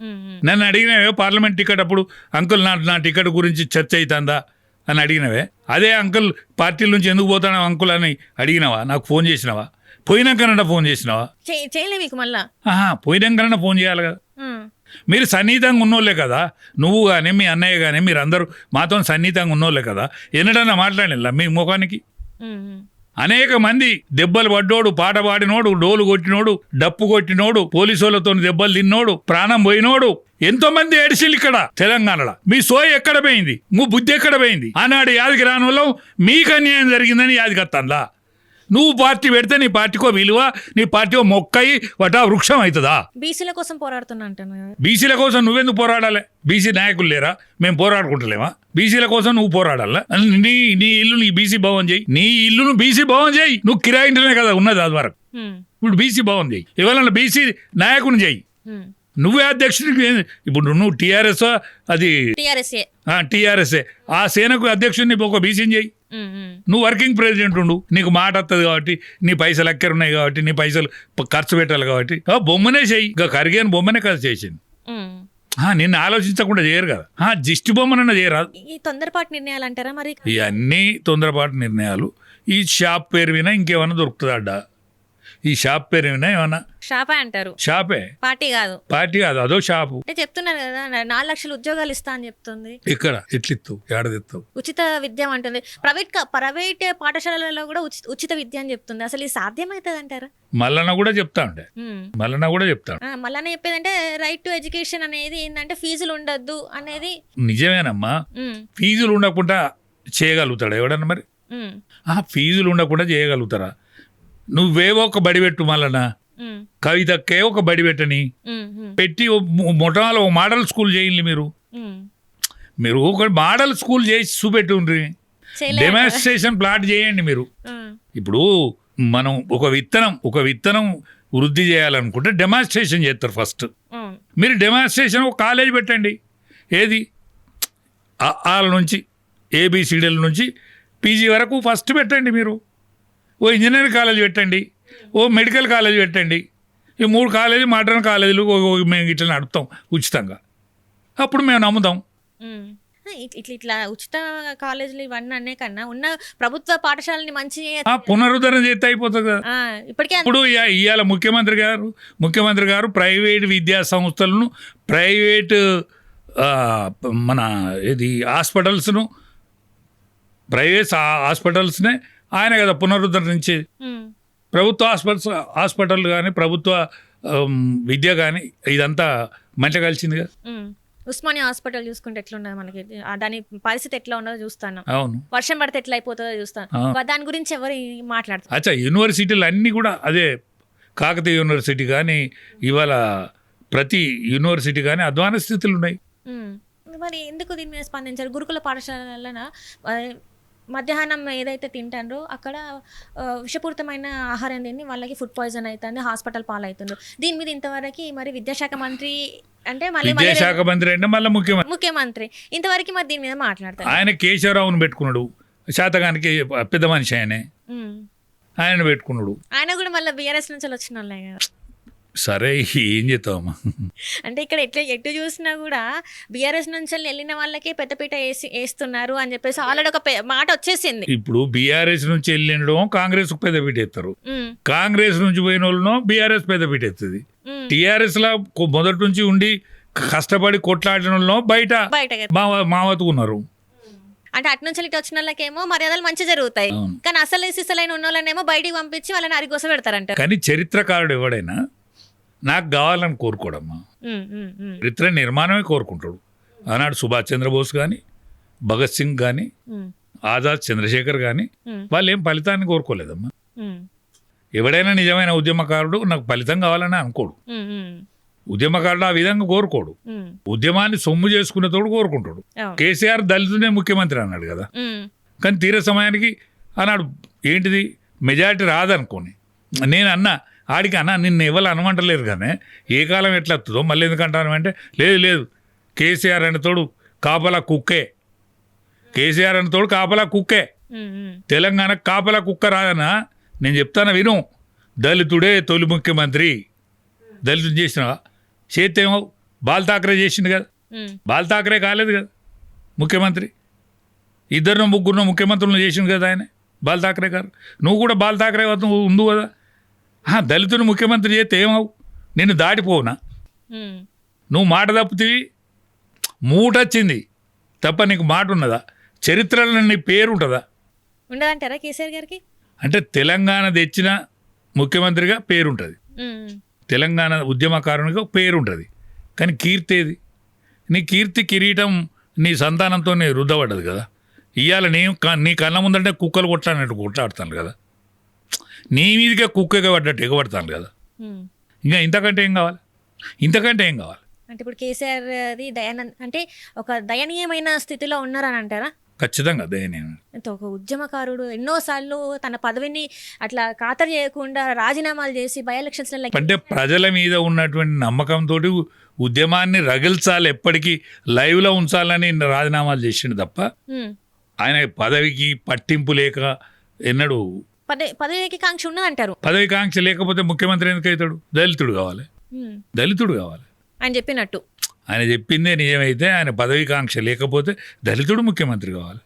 నన్ను అడిగినావే పార్లమెంట్ టికెట్ అప్పుడు, అంకుల్ నా టికెట్ గురించి చర్చ అవుతుందా అని అడిగినవే? అదే అంకుల్ పార్టీల నుంచి ఎందుకు పోతాను అంకుల్ అని అడిగినావా? నాకు ఫోన్ చేసినావా? పోయినాకన్నా ఫోన్ చేసినావా? పోయినాకన్నా ఫోన్ చేయాలి కదా. మీరు సన్నిహితంగా ఉన్నోళ్ళే కదా, నువ్వు కానీ మీ అన్నయ్య కానీ మీరు అందరూ మాతో సన్నిహితంగా ఉన్నోళ్ళే కదా. ఎన్నడన్నా మాట్లాడినా మీ ముఖానికి? అనేక మంది దెబ్బలు పడ్డోడు, పాట పాడినోడు, డోలు కొట్టినోడు, డప్పు కొట్టినోడు, పోలీసులతో దెబ్బలు తిన్నోడు, ప్రాణం పోయినోడు, ఎంతో మంది ఏడిసిళ్ళు ఇక్కడ తెలంగాణలో. మీ సోయి ఎక్కడ పోయింది? మీ బుద్ధి ఎక్కడ పోయింది? ఆనాడు యాదికి రాని వల్ల మీకు అన్యాయం జరిగిందని యాదికి వస్తుందా? నువ్వు పార్టీ పెడితే నీ పార్టీకో విలువ, నీ పార్టీకో మొక్కయి వటా వృక్షం అవుతుందా? బీసీల కోసం పోరాడుతున్నా. బీసీల కోసం నువ్వెందుకు పోరాడాలి? బీసీ నాయకులు లేరా? మేము పోరాడుకుంటలేమా? బీసీల కోసం నువ్వు పోరాడాలా? నీ ఇల్లు నీ బీసీ భవన్ చేయి, నీ ఇల్లును బీసీ భవన్ చేయి. నువ్వు కిరాయింటనే కదా ఉన్నది అది వరకు. ఇప్పుడు బీసీ భవన్ చేయి, ఇవాళ బీసీ నాయకుని చేయి. నువ్వే అధ్యక్షుడికి. ఇప్పుడు నువ్వు టీఆర్ఎస్, అది టీఆర్ఎస్ఏ, ఆ సేనకు అధ్యక్షుడిని ఒక బీసీని చేయి. నువ్వు వర్కింగ్ ప్రెసిడెంట్ ఉండు, నీకు మాట వస్తుంది కాబట్టి, నీ పైసలు అక్కర ఉన్నాయి కాబట్టి, నీ పైసలు ఖర్చు పెట్టాలి కాబట్టి బొమ్మనే చెయ్యి. ఇంకా కరిగేని బొమ్మనే కదా చేసింది. నిన్ను ఆలోచించకుండా చేయరు కదా, జిష్టి బొమ్మనన్నా చేయరాదు. ఈ తొందరపాటు నిర్ణయాలు అంటారా మరి? ఇవన్నీ తొందరపాటు నిర్ణయాలు. ఈ షాప్ పేరు వినా ఇంకేమైనా దొరుకుతుందా? ఈ షాప్ పేరు వినా ఏమన్నా షాపే అంటారు. షాపే, పార్టీ కాదు, అదో షాపు. చెప్తున్నారు కదా 4 లక్షల ఉద్యోగాలు ఇస్తా అని చెప్తుంది. ఇక్కడ ఎట్లిస్తావు, ఏడదిస్తావు? ఉచిత విద్య అంటుంది. ప్రైవేట్ పాఠశాలలో కూడా ఉచిత విద్య అని చెప్తుంది. అసలు ఇది సాధ్యమవుతుంది అంటారా? మల్లన్న కూడా చెప్తా ఉండే, మల్లన్న చెప్పేదంటే రైట్ టు ఎడ్యుకేషన్ అనేది ఏంటంటే ఫీజులు ఉండద్దు అనేది. నిజమేనమ్మా, ఫీజులు ఉండకుండా చేయగలుగుతాడా ఎవడన్నా? మరి ఫీజులు ఉండకుండా చేయగలుగుతారా? నువ్వేవో ఒక బడి పెట్టు, మళ్ళా కవితకే ఒక బడి పెట్టని పెట్టి మొట్టమొదటి ఒక మోడల్ స్కూల్ చేయండి. మీరు ఒక మోడల్ స్కూల్ చేసి చూపెట్టుండ్రి, డెమాన్స్ట్రేషన్ ప్లాట్ చేయండి. మీరు ఇప్పుడు మనం ఒక విత్తనం వృద్ధి చేయాలనుకుంటే డెమాన్స్ట్రేషన్ చేస్తారు ఫస్ట్. మీరు డెమాన్స్ట్రేషన్ ఒక కాలేజ్ పెట్టండి. ఏది ఆల నుంచి ఏబిసిడీల నుంచి పీజీ వరకు ఫస్ట్ పెట్టండి. మీరు ఓ ఇంజనీరింగ్ కాలేజ్ పెట్టండి, ఓ మెడికల్ కాలేజ్ పెట్టండి. ఈ 3 కాలేజీ మోడర్న్ కాలేజీలు మేము ఇట్లా నడుపుతాం ఉచితంగా. అప్పుడు మేము నమ్ముతాం. ఇట్లా ఉచిత కాలేజీలు ఇవన్నీ అనే కన్నా ఉన్న ప్రభుత్వ పాఠశాలని మంచి పునరుద్ధరణ చేస్తే అయిపోతుంది కదా. ఇప్పుడు ఇవాళ ముఖ్యమంత్రి గారు ప్రైవేట్ విద్యా సంస్థలను, ప్రైవేట్ మన హాస్పిటల్స్నే ఆయన కదా పునరుద్ధరించి. ప్రభుత్వ హాస్పిటల్ కానీ ప్రభుత్వ విద్య కానీ ఇదంతా మంచిగా కలిసింది కదా. ఉస్మానియా హాస్పిటల్ చూసుకుంటే ఎట్లున్నది మనకి, దాని పరిస్థితి ఎట్లా ఉన్నదో చూస్తాను. అవును, వర్షం పడితే ఎట్లా అయిపోతుందో చూస్తాను. దాని గురించి ఎవరు మాట్లాడతారు? అచ్చా, యూనివర్సిటీలు అన్నీ కూడా అదే. కాకతీయ యూనివర్సిటీ కానీ ఇవాళ ప్రతి యూనివర్సిటీ కానీ అధ్వాన స్థితులు ఉన్నాయి. మరి ఎందుకు దీని మీద స్పందించారు? గురుకుల పాఠశాలన మధ్యాహ్నం ఏదైతే తింటారో అక్కడ విషపూరితమైన ఆహారం తిని వాళ్ళకి ఫుడ్ పాయిజన్ అవుతుంది, హాస్పిటల్ పాలవుతుండ్రు. దీని మీద ఇంతవరకు మరి విద్యాశాఖ మంత్రి అంటే మళ్ళీ విద్యాశాఖ మంత్రి అంటే మళ్ళీ ముఖ్యమంత్రి ఇంతవరకు మరి దీని మీద మాట్లాడతారు. ఆయన కేశవరావును పెట్టుకున్నాడు, శాతకానికి పెద్ద మనిషి ఆయన పెట్టుకున్నాడు. ఆయన కూడా మళ్ళీ బీఆర్ఎస్ నుంచి వచ్చిన వాళ్ళే కదా. సరే ఏం చేస్తావమ్మా, అంటే ఇక్కడ ఎటు చూసినా కూడా బీఆర్ఎస్ నుంచి వెళ్ళిన వాళ్ళకే పెద్దపీట వేస్తున్నారు అని చెప్పేసి ఆల్రెడీ ఒక మాట వచ్చేసింది. ఇప్పుడు బీఆర్ఎస్ నుంచి వెళ్ళినడం కాంగ్రెస్ పెద్దపీట ఎత్తారు, కాంగ్రెస్ నుంచి పోయిన వాళ్ళను బీఆర్ఎస్ పెద్దపీట ఎత్తుంది. టీఆర్ఎస్ లా మొదటి నుంచి ఉండి కష్టపడి కొట్లాడిన వాళ్ళను బయట మావతుకున్నారు. అంటే అటు నుంచి ఇటు వచ్చిన వాళ్ళకేమో మర్యాదలు మంచి జరుగుతాయి, కానీ అసలు సిసలైన ఉన్న వాళ్ళనేమో బయటికి పంపించి వాళ్ళని అరిగోస పెడతారంట. కానీ చరిత్రకారుడు ఎవడైనా నాకు కావాలని కోరుకోడమ్మా, చరిత్ర నిర్మాణమే కోరుకుంటాడు. ఆనాడు సుభాష్ చంద్రబోస్ కానీ, భగత్ సింగ్ కానీ, ఆజాద్ చంద్రశేఖర్ కానీ వాళ్ళు ఏం ఫలితాన్ని కోరుకోలేదమ్మా. ఎవడైనా నిజమైన ఉద్యమకారుడు నాకు ఫలితం కావాలని అనుకోడు. ఉద్యమకారుడు ఆ విధంగా కోరుకోడు, ఉద్యమాన్ని సొమ్ము చేసుకునేతోడు కోరుకుంటాడు. కేసీఆర్ దళితుడే ముఖ్యమంత్రి అన్నాడు కదా, కానీ తీర సమయానికి అన్నాడు ఏంటిది మెజారిటీ రాదనుకోని. నేను అన్నా ఆడికి అన్నా నిన్ను ఎవరు అనమంటలేరు కానీ ఏ కాలం ఎట్లా వస్తుందో మళ్ళీ ఎందుకంటాను అంటే లేదు కేసీఆర్ అనే తోడు కాపలా కుక్కే, కేసీఆర్ అనే తోడు కాపలా కుక్కే, తెలంగాణకు కాపలా కుక్క రాదన్నా. నేను చెప్తాను విను, దళితుడే తొలి ముఖ్యమంత్రి. దళితుడు చేసిన చేతేమో బాల్ ఠాక్రే చేసింది కదా, బాల్ ఠాక్రే కాలేదు కదా ముఖ్యమంత్రి. ఇద్దరు ముగ్గురు ముఖ్యమంత్రులను చేసింది కదా ఆయన బాల్ ఠాక్రే గారు. నువ్వు కూడా బాల్ ఠాక్రే ఉండు కదా. దళితుని ముఖ్యమంత్రి చేస్తే ఏమవు, నిన్ను దాటిపోవునా? నువ్వు మాట తప్పుతీవి, మూట వచ్చింది తప్ప నీకు మాట ఉన్నదా? చరిత్రలో నీ పేరు ఉంటుందా? ఉండదంటారా కేసీఆర్ గారికి? అంటే తెలంగాణ తెచ్చిన ముఖ్యమంత్రిగా పేరుంటుంది, తెలంగాణ ఉద్యమకారునిగా పేరుంటుంది, కానీ కీర్తి ఏది? నీ కీర్తి కిరీటం నీ సంతానంతో రుద్దబడ్డది కదా. ఇవాళ నీ కళ్ళ ముందంటే కుక్కలు కొట్లాడినట్టు కొట్లాడుతాను కదా, నీ మీదకే కుక్క ఎగబడ్డట్టు ఎగబడతాను కదా. ఇంకా ఇంతకంటే ఏం కావాలి, ఇంతకంటే ఏం కావాలి? అంటే ఇప్పుడు కేసీఆర్ అది అంటే ఒక దయనీయమైన స్థితిలో ఉన్నారని అంటారా? ఖచ్చితంగా దయనీయం. ఒక ఉద్యమకారుడు ఎన్నోసార్లు తన పదవిని అట్లా ఖాతరు చేయకుండా రాజీనామాలు చేసి బై ఎలక్షన్స్ అంటే ప్రజల మీద ఉన్నటువంటి నమ్మకంతో ఉద్యమాన్ని రగిల్చాలి, ఎప్పటికీ లైవ్లో ఉంచాలని రాజీనామాలు చేసిండు తప్ప ఆయన పదవికి పట్టింపు లేక ఎన్నడూ పదవికి కాంక్ష ఉన్నదంటారు. పదవి కాంక్ష లేకపోతే ముఖ్యమంత్రి ఎందుకు అవుతాడు? దళితుడు కావాలి, దళితుడు కావాలి ఆయన చెప్పినట్టు. ఆయన చెప్పిందే నిజమైతే ఆయన పదవి కాంక్ష లేకపోతే దళితుడు ముఖ్యమంత్రి కావాలి.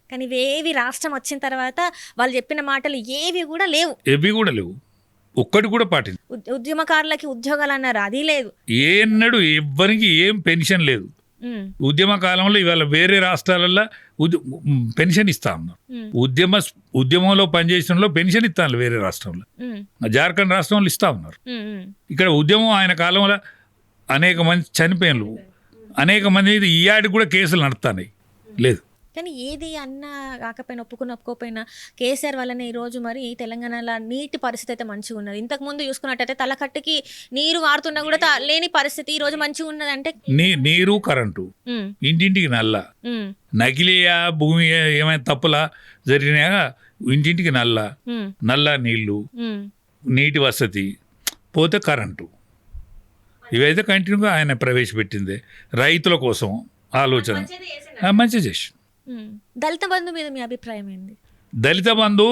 కానీ ఇవేవి రాష్ట్రం వచ్చిన తర్వాత వాళ్ళు చెప్పిన మాటలు ఏవి కూడా లేవు, ఒక్కటి కూడా పాటింది. ఉద్యమకారులకి ఉద్యోగాలు అన్నారు, అది లేదు. ఏనాడు ఎవ్వరికి ఏం పెన్షన్ లేదు. ఉద్యమ కాలంలో ఇవాళ వేరే రాష్ట్రాలలో పెన్షన్ ఇస్తా ఉన్నారు. ఉద్యమంలో పనిచేసిన పెన్షన్ ఇస్తాను వేరే రాష్ట్రంలో, జార్ఖండ్ రాష్ట్రంలో ఇస్తా ఉన్నారు. ఇక్కడ ఉద్యమం ఆయన కాలంలో అనేక మంది చనిపోయినలు, అనేక మంది ఈయాడికి కూడా కేసులు నడుస్తున్నాయి. లేదు కానీ ఏది అన్నా కాకపోయినా ఒప్పుకోకపోయినా కేసీఆర్ వల్లనే ఈరోజు మరి తెలంగాణలో నీటి పరిస్థితి అయితే మంచిగా ఉన్నది. ఇంతకుముందు చూసుకున్నట్టయితే తలకట్టుకి నీరు వాడుతున్నా కూడా లేని పరిస్థితి ఈ రోజు మంచిగా ఉన్నది. అంటే నీరు కరెంటు ఇంటింటికి నల్ల, నకిలీయా భూమి ఏమైనా తప్పులా జరిగినాయా ఇంటింటికి నల్ల నీళ్లు, నీటి వసతి, పోతే కరెంటు, ఇవైతే కంటిన్యూగా ఆయన ప్రవేశపెట్టింది రైతుల కోసం ఆలోచన మంచి చేసి. దళిత బంధు మీద మీ అభిప్రాయం ఏంది? దళిత బంధు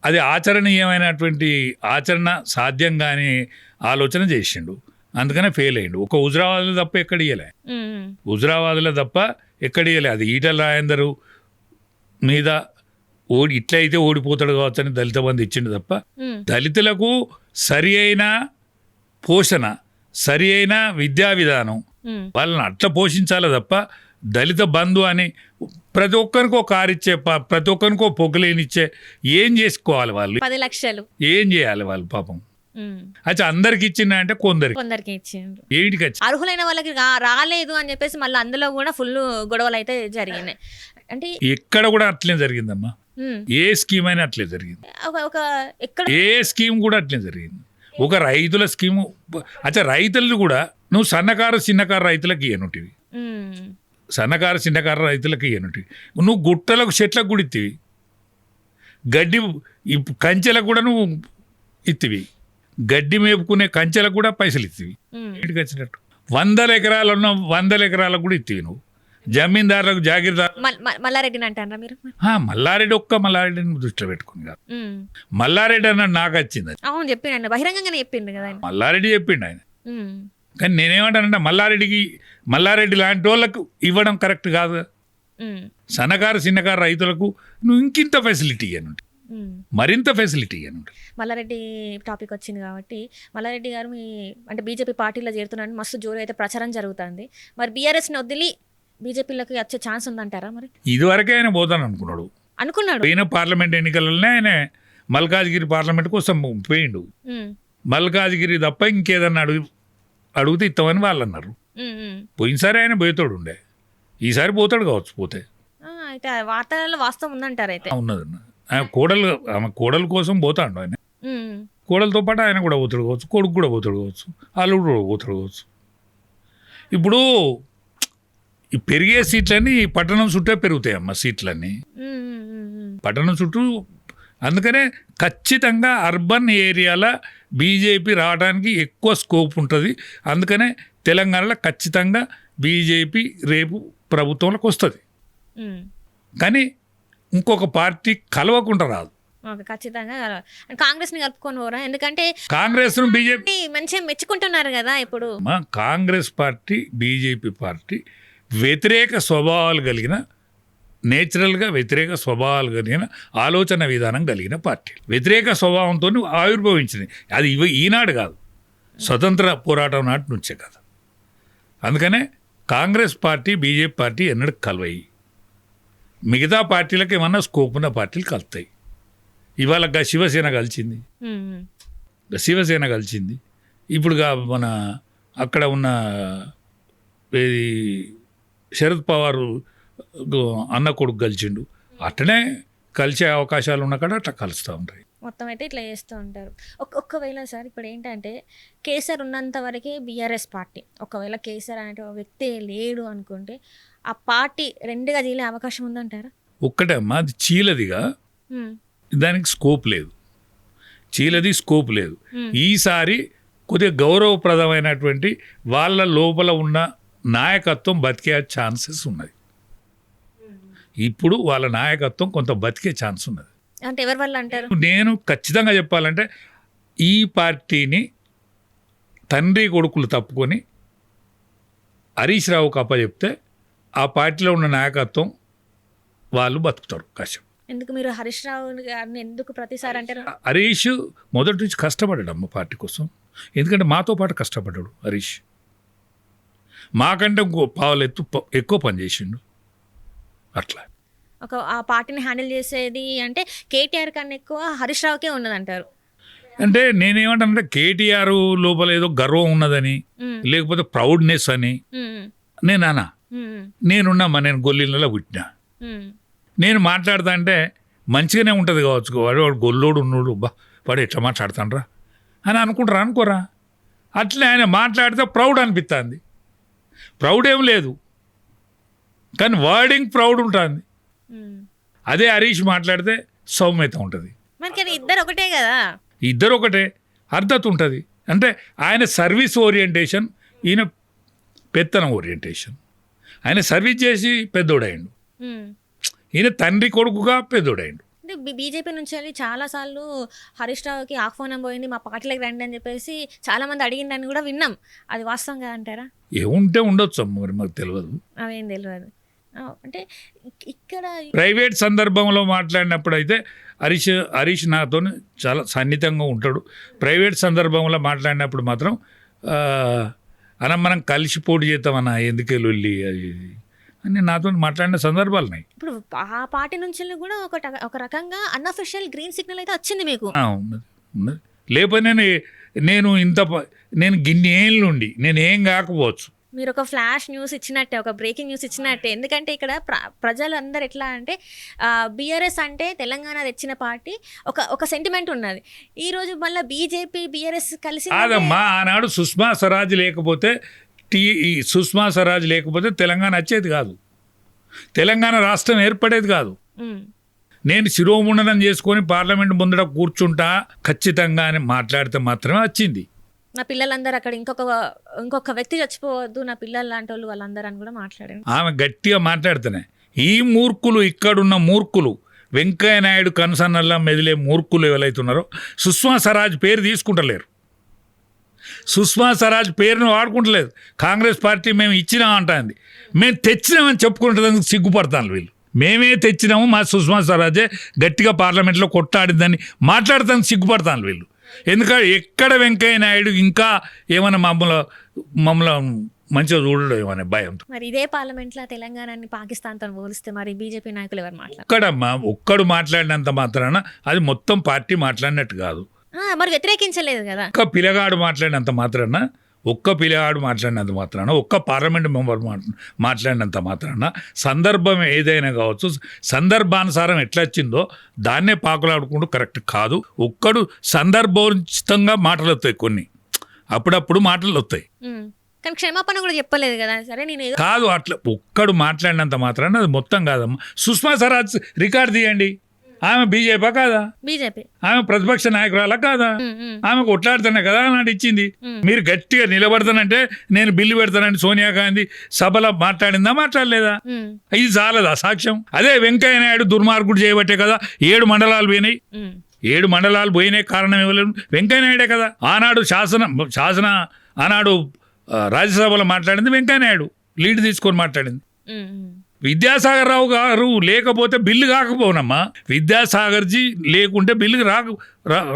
అది ఆచరణీయమైనటువంటి ఆచరణ సాధ్యం కాని ఆలోచన చేసిండు, అందుకనే ఫెయిల్ అయ్యిండు. ఒక హుజరాబాద్లో తప్ప ఎక్కడ ఇయ్యలే, హుజరాబాద్లో తప్ప ఎక్కడ ఇయ్యలే. అది ఈటల రాజేందర్ మీద ఇట్లయితే ఓడిపోతాడు కావచ్చు అని దళిత బంధు ఇచ్చిండు తప్ప దళితులకు సరి అయిన పోషణ, సరి అయిన విద్యా విధానం వాళ్ళని అట్లా పోషించాలి తప్ప దళిత బంధు అని ప్రతి ఒక్కరికి ఒక కారు ఇచ్చే, ప్రతి ఒక్కరికి ఒక పొగలేనిచ్చే ఏం చేసుకోవాలి వాళ్ళు? 10 లక్షలు ఏం చేయాలి వాళ్ళు పాపం? అయితే అందరికి ఇచ్చిందా అంటే కొందరికి ఇచ్చిండ్రు. ఏంటికి అర్హులైన వాళ్ళకి రాలేదు అని చెప్పేసి మళ్ళీ అందులో కూడా ఫుల్ గొడవలు అయితే జరిగినాయి. అంటే ఎక్కడ కూడా అట్లే జరిగిందమ్మా, ఏ స్కీమ్ అయినా అట్లే జరిగింది, ఏ స్కీమ్ కూడా అట్లే జరిగింది. ఒక రైతుల స్కీము, రైతులు కూడా నువ్వు సన్నకారు చిన్నకారు రైతులకు ఇయ్యనుంటివి, సన్నకారు చిన్నకారు రైతులకు ఇవ్వనుంటి. నువ్వు గుట్టలకు చెట్లకు కూడా ఇత్తివి, గడ్డి కంచెలకు కూడా నువ్వు ఇత్తివి, గడ్డి మేపుకునే కంచెలకు కూడా పైసలు ఇత్తివి. ఇంటికి వచ్చినట్టు 100 ఎకరాలు ఉన్న 100 ఎకరాలకు కూడా ఇత్తివి నువ్వు. జమీందారులకు జాగీర్దారు మల్లారెడ్డిని అంటారా మీరు? మల్లారెడ్డి మల్లారెడ్డిని దృష్టిలో పెట్టుకుని కాదు, మల్లారెడ్డి అన్నాడు నాకు వచ్చింది. అవును చెప్పిండు, బహిరంగంగానే చెప్పిండు కదా ఆయన. మల్లారెడ్డి చెప్పిండు ఆయన. కానీ నేనేమంటానంటే మల్లారెడ్డి లాంటి వాళ్ళకు ఇవ్వడం కరెక్ట్ కాదు. సన్నకారు చిన్నకారు రైతులకు నువ్వు ఇంకింత ఫెసిలిటీ ఇవ్వనుంటి, మరింత ఫెసిలిటీ ఇవ్వనుంటి. మల్లారెడ్డి టాపిక్ వచ్చింది కాబట్టి, మల్లారెడ్డి గారు మీ అంటే బీజేపీ పార్టీలో చేరుతున్నారని మస్తు జోరు అయితే ప్రచారం జరుగుతుంది. మరి బీఆర్ఎస్ని వదిలి బీజేపీలోకి వచ్చే ఛాన్స్ ఉందంటారా? మరి ఇదివరకే ఆయన పోతాను అనుకున్నాడు. పోయిన పార్లమెంట్ ఎన్నికలనే ఆయన మల్కాజ్గిరి పార్లమెంట్ కోసం పోయిండు. మల్కాజ్గిరి తప్ప ఇంకేదన్నా అడిగితే ఇస్తామని వాళ్ళు అన్నారు. పోయినసారి ఆయన పోతాడు ఉండే, ఈసారి పోతాడు కావచ్చు. పోతే అయితే వార్తలలో వాస్తవం ఉందంటారు. అయితే ఉన్నదన్న ఆమె కోడల కోసం పోతాడు ఆయన. కోడలతో పాటు ఆయన కూడా పోతాడు కావచ్చు, కొడుకు కూడా పోతాడు కావచ్చు, అల్లుడు కూడా పోతాడు కావచ్చు. ఇప్పుడు ఈ పెరిగే సీట్లన్నీ పట్టణం చుట్టే పెరుగుతాయమ్మ, సీట్లన్నీ పట్టణం చుట్టూ. అందుకనే ఖచ్చితంగా అర్బన్ ఏరియాలో బీజేపీ రావడానికి ఎక్కువ స్కోప్ ఉంటుంది. అందుకనే తెలంగాణలో ఖచ్చితంగా బీజేపీ రేపు ప్రభుత్వంలోకి వస్తుంది. కానీ ఇంకొక పార్టీ కలవకుండా రాదు. ఖచ్చితంగా కాంగ్రెస్ని కలుపుకొని పోరా? ఎందుకంటే కాంగ్రెస్ బీజేపీ మంచిగా మెచ్చుకుంటున్నారు కదా ఇప్పుడు. కాంగ్రెస్ పార్టీ బీజేపీ పార్టీ వ్యతిరేక స్వభావాలు కలిగిన, నేచురల్గా వ్యతిరేక స్వభావాలు కలిగిన ఆలోచన విధానం కలిగిన పార్టీ. వ్యతిరేక స్వభావంతో ఆవిర్భవించింది. అది ఈనాడు కాదు, స్వతంత్ర పోరాటం నాటి నుంచే కాదు. అందుకనే కాంగ్రెస్ పార్టీ బీజేపీ పార్టీ ఎన్నడూ కలవయి. మిగతా పార్టీలకు ఏమన్నా స్కోప్ ఉన్న పార్టీలు కలుతాయి. ఇవాళ శివసేన కలిసింది, ఇప్పుడు మన అక్కడ ఉన్న శరద్ పవార్ అన్న కొడుకు కలిసిండు. అట్లనే కలిసే అవకాశాలు ఉన్న కాడ అట్లా కలుస్తూ ఉంటాయి. మొత్తం అయితే ఇట్లా చేస్తూ ఉంటారు. ఒక్కవేళ సార్ ఇప్పుడు ఏంటంటే కేసీఆర్ ఉన్నంత వరకే బీఆర్ఎస్ పార్టీ, ఒకవేళ కేసీఆర్ అనే వ్యక్తి లేడు అనుకుంటే ఆ పార్టీ రెండుగా చీలే అవకాశం ఉందంటారా? ఒక్కటే అమ్మా, అది చీలదిగా, దానికి స్కోప్ లేదు. చీలది స్కోప్ లేదు. ఈసారి కొద్దిగా గౌరవప్రదమైనటువంటి వాళ్ళ లోపల ఉన్న నాయకత్వం బతికే ఛాన్సెస్ ఉన్నది. ఇప్పుడు వాళ్ళ నాయకత్వం కొంత బతికే ఛాన్స్ ఉన్నది. అంటే ఎవరి వల్ల అంటారు? నేను ఖచ్చితంగా చెప్పాలంటే ఈ పార్టీని తండ్రి కొడుకులు తప్పుకొని హరీష్ రావుకు అప్పచెప్తే ఆ పార్టీలో ఉన్న నాయకత్వం వాళ్ళు బతుకుతారు కాశ్యం. ఎందుకు మీరు హరీష్ రావు గారిని ఎందుకు ప్రతిసారి అంటారు? హరీష్ మొదటి నుంచి కష్టపడ్డాడు అమ్మ పార్టీ కోసం. ఎందుకంటే మాతో పాటు కష్టపడ్డాడు హరీష్. మాకంటే పావులు ఎక్కువ పనిచేసిండు. అట్లా ఆ పార్టీని హ్యాండిల్ చేసేది అంటే కేటీఆర్ కన్నా ఎక్కువ హరీష్ రావుకే ఉన్నదంటారు. అంటే నేనేమంటానంటే కేటీఆర్ లోపల ఏదో గర్వం ఉన్నదని, లేకపోతే ప్రౌడ్నెస్ అని నేనున్నామా, నేను గొల్లిళ్ళలో పుట్టినా, నేను మాట్లాడతా అంటే మంచిగానే ఉంటుంది కావచ్చు, వాడు గొల్లోడు ఉన్నాడు, వాడు ఎట్లా మాట్లాడతానరా అని అనుకోరా. అట్లే ఆయన మాట్లాడితే ప్రౌడ్ అనిపిస్తుంది. ప్రౌడ్ ఏం లేదు, కానీ వర్డింగ్ ప్రౌడ్ ఉంటుంది. అదే హరీష్ మాట్లాడితే సౌమ్యత ఉంటుంది. ఇద్దరు ఒకటే కదా, ఇద్దరు ఒకటే, అర్థత ఉంటుంది. అంటే ఆయన సర్వీస్ ఓరియంటేషన్, ఈయన పెత్తనం ఓరియంటేషన్. ఆయన సర్వీస్ చేసి పెద్దోడైండు, ఈయన తండ్రి కొడుకుగా పెద్దోడైండు. అంటే బీజేపీ నుంచి వెళ్ళి చాలాసార్లు హరీష్ రావుకి ఆహ్వానం పోయింది, మా పార్టీలోకి రండి అని చెప్పేసి చాలామంది అడిగిందని కూడా విన్నాం. అది వాస్తవంగా అంటారా? ఏముంటే ఉండొచ్చు, మరి మాకు తెలియదు, అవేం తెలియదు. అంటే ఇక్కడ ప్రైవేట్ సందర్భంలో మాట్లాడినప్పుడు అయితే హరీష్ నాతో చాలా సన్నిహితంగా ఉంటాడు. ప్రైవేట్ సందర్భంలో మాట్లాడినప్పుడు మాత్రం మనం కలిసి పోటీ చేద్దామన్నా, ఎందుకే లొల్లి అది అని నాతో మాట్లాడిన సందర్భాలు ఉన్నాయి. ఇప్పుడు ఆ పార్టీ నుంచి కూడా ఒక రకంగా అన్అఫిషియల్ గ్రీన్ సిగ్నల్ అయితే వచ్చింది మీకు. ఉన్నది. లేకపోతే నేను గిన్ని ఏళ్ళ నుండి నేను ఏం కాకపోవచ్చు. మీరు ఒక ఫ్లాష్ న్యూస్ ఇచ్చినట్టే, ఒక బ్రేకింగ్ న్యూస్ ఇచ్చినట్టే. ఎందుకంటే ఇక్కడ ప్రజలు అందరు ఎట్లా అంటే బీఆర్ఎస్ అంటే తెలంగాణ తెచ్చిన పార్టీ ఒక సెంటిమెంట్ ఉన్నది. ఈరోజు మళ్ళీ బీజేపీ బీఆర్ఎస్ కలిసి కాదమ్మా, ఆనాడు సుష్మా స్వరాజ్ లేకపోతే ఈ సుష్మా స్వరాజ్ లేకపోతే తెలంగాణ వచ్చేది కాదు, తెలంగాణ రాష్ట్రం ఏర్పడేది కాదు. నేను శిరోముండనం చేసుకొని పార్లమెంట్ ముందర కూర్చుంటా ఖచ్చితంగా అని మాట్లాడితే మాత్రమే వచ్చింది. నా పిల్లలందరూ అక్కడ ఇంకొక వ్యక్తి చచ్చిపోవద్దు, నా పిల్లలు లాంటి వాళ్ళు వాళ్ళందరూ అని కూడా మాట్లాడారు. ఆమె గట్టిగా మాట్లాడుతున్నాయి. ఈ మూర్ఖులు, ఇక్కడున్న మూర్ఖులు, వెంకయ్య నాయుడు కన్సన్నల్లా మెదిలే మూర్ఖులు ఎవరైతున్నారో సుష్మా స్వరాజ్ పేరు తీసుకుంటలేరు. సుష్మా స్వరాజ్ పేరును వాడుకుంటలేదు. కాంగ్రెస్ పార్టీ మేము ఇచ్చినాం అంటుంది, మేము తెచ్చినామని చెప్పుకుంటుందని సిగ్గుపడతాను వీళ్ళు. మేమే తెచ్చినాము, మా సుష్మా స్వరాజే గట్టిగా పార్లమెంట్లో కొట్టాడిందని మాట్లాడతానికి సిగ్గుపడతాను వీళ్ళు. ఎందుకంటే ఎక్కడ వెంకయ్య నాయుడు ఇంకా ఏమైనా మమ్మల్ని మంచిగా చూడడం ఏమనే భయంతో. మరి ఇదే పార్లమెంట్లో తెలంగాణని పాకిస్తాన్తో పోలిస్తే మరి బీజేపీ నాయకులు ఎవరు మాట్లాడారు? ఒక్కడు మాట్లాడినంత మాత్రాన అది మొత్తం పార్టీ మాట్లాడినట్టు కాదు. మరి వ్యతిరేకించలేదు కదా. ఒక్క పిల్లగాడు మాట్లాడినంత మాత్రాన, ఒక్క పార్లమెంట్ మెంబర్ మాట్లాడినంత మాత్రాన సందర్భం ఏదైనా కావచ్చు, సందర్భానుసారం ఎట్లా వచ్చిందో దాన్నే పాకులాడుకుంటూ కరెక్ట్ కాదు. ఒక్కడు సందర్భోచితంగా మాటలు వస్తాయి, కొన్ని అప్పుడప్పుడు మాటలు వస్తాయి, కానీ క్షమాపణ కూడా చెప్పలేదు కదా. సరే నేను కాదు, అట్లా ఒక్కడు మాట్లాడినంత మాత్రాన అది మొత్తం కాదమ్మా. సుష్మా స్వరాజ్ రికార్డు తీయండి, ఆమె బీజేపీ కాదా? బీజేపీ. ఆమె ప్రతిపక్ష నాయకురాలా కాదా? ఆమె కొట్లాడుతున్నా కదా నాటి ఇచ్చింది. మీరు గట్టిగా నిలబడతానంటే నేను బిల్లు పెడతానని సోనియా గాంధీ సభలో మాట్లాడిందా, మాట్లాడలేదా? ఇది చాలదా సాక్ష్యం? అదే వెంకయ్య నాయుడు దుర్మార్గుడు చేయబట్టే కదా 7 మండలాలు పోయినాయి. 7 మండలాలు పోయినాయి, కారణం ఇవ్వలేదు వెంకయ్య నాయుడే కదా. ఆనాడు రాజ్యసభలో మాట్లాడింది వెంకయ్య నాయుడు, లీడ్ తీసుకొని మాట్లాడింది. విద్యాసాగర్ రావు గారు లేకపోతే బిల్లు కాకపోనమ్మా. విద్యాసాగర్జీ లేకుంటే బిల్లు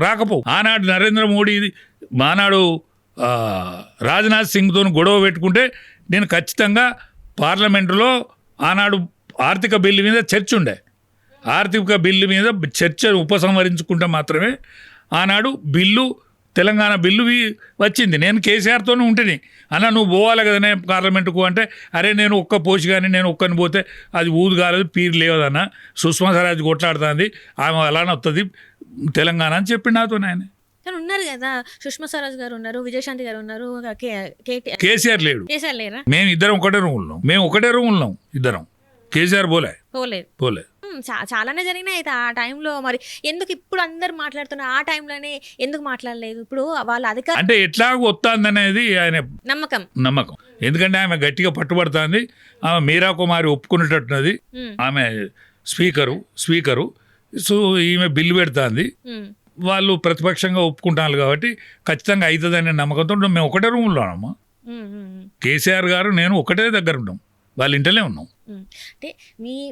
రాకపోవు. ఆనాడు నరేంద్ర మోడీ, ఆనాడు రాజ్నాథ్ సింగ్తో గొడవ పెట్టుకుంటే నేను ఖచ్చితంగా పార్లమెంటులో ఆనాడు ఆర్థిక బిల్లు మీద చర్చ ఉండే. ఆర్థిక బిల్లు మీద చర్చ ఉపసంహరించుకుంటే మాత్రమే ఆనాడు తెలంగాణ బిల్లు వచ్చింది. నేను కేసీఆర్తోనే ఉంటేనే అన్న నువ్వు పోవాలి కదనే పార్లమెంటుకు అంటే, అరే నేను ఒక్క పోసి కానీ నేను ఒక్కని పోతే అది ఊదు కాలేదు, పీరు లేదన్న, సుష్మా స్వరాజ్ కొట్లాడుతుంది, ఆమె అలానే వస్తుంది తెలంగాణ అని చెప్పి నాతో ఆయన. ఉన్నారు కదా, సుష్మా స్వరాజ్ గారు ఉన్నారు, విజయశాంతి గారు ఉన్నారు, కేసీఆర్ లేడు. కేసీఆర్ లేరా? మేము ఇద్దరం ఒకటే రూమ్ ఉన్నాం ఇద్దరం. కేసీఆర్ పోలే. చాలానే జరిగినాయి అయితే ఆ టైంలో. మరి ఎందుకు ఇప్పుడు అందరు మాట్లాడుతున్నారు, ఆ టైంలోనే ఎందుకు మాట్లాడలేదు? ఇప్పుడు వాళ్ళ అధికారం అంటే ఎట్లా వస్తుంది అనేది ఆయన నమ్మకం. ఎందుకంటే ఆమె గట్టిగా పట్టుబడుతుంది. ఆమె మీరా కుమారి ఒప్పుకునేటట్టున్నది, ఆమె స్పీకరు. సో ఈమె బిల్లు పెడుతుంది, వాళ్ళు ప్రతిపక్షంగా ఒప్పుకుంటారు కాబట్టి ఖచ్చితంగా అవుతుందనే నమ్మకంతో మేము ఒకటే రూమ్లో ఉన్నామా. కేసీఆర్ గారు నేను ఒకటే దగ్గర ఉన్నాం, వాళ్ళ ఇంటనే ఉన్నాం. అంటే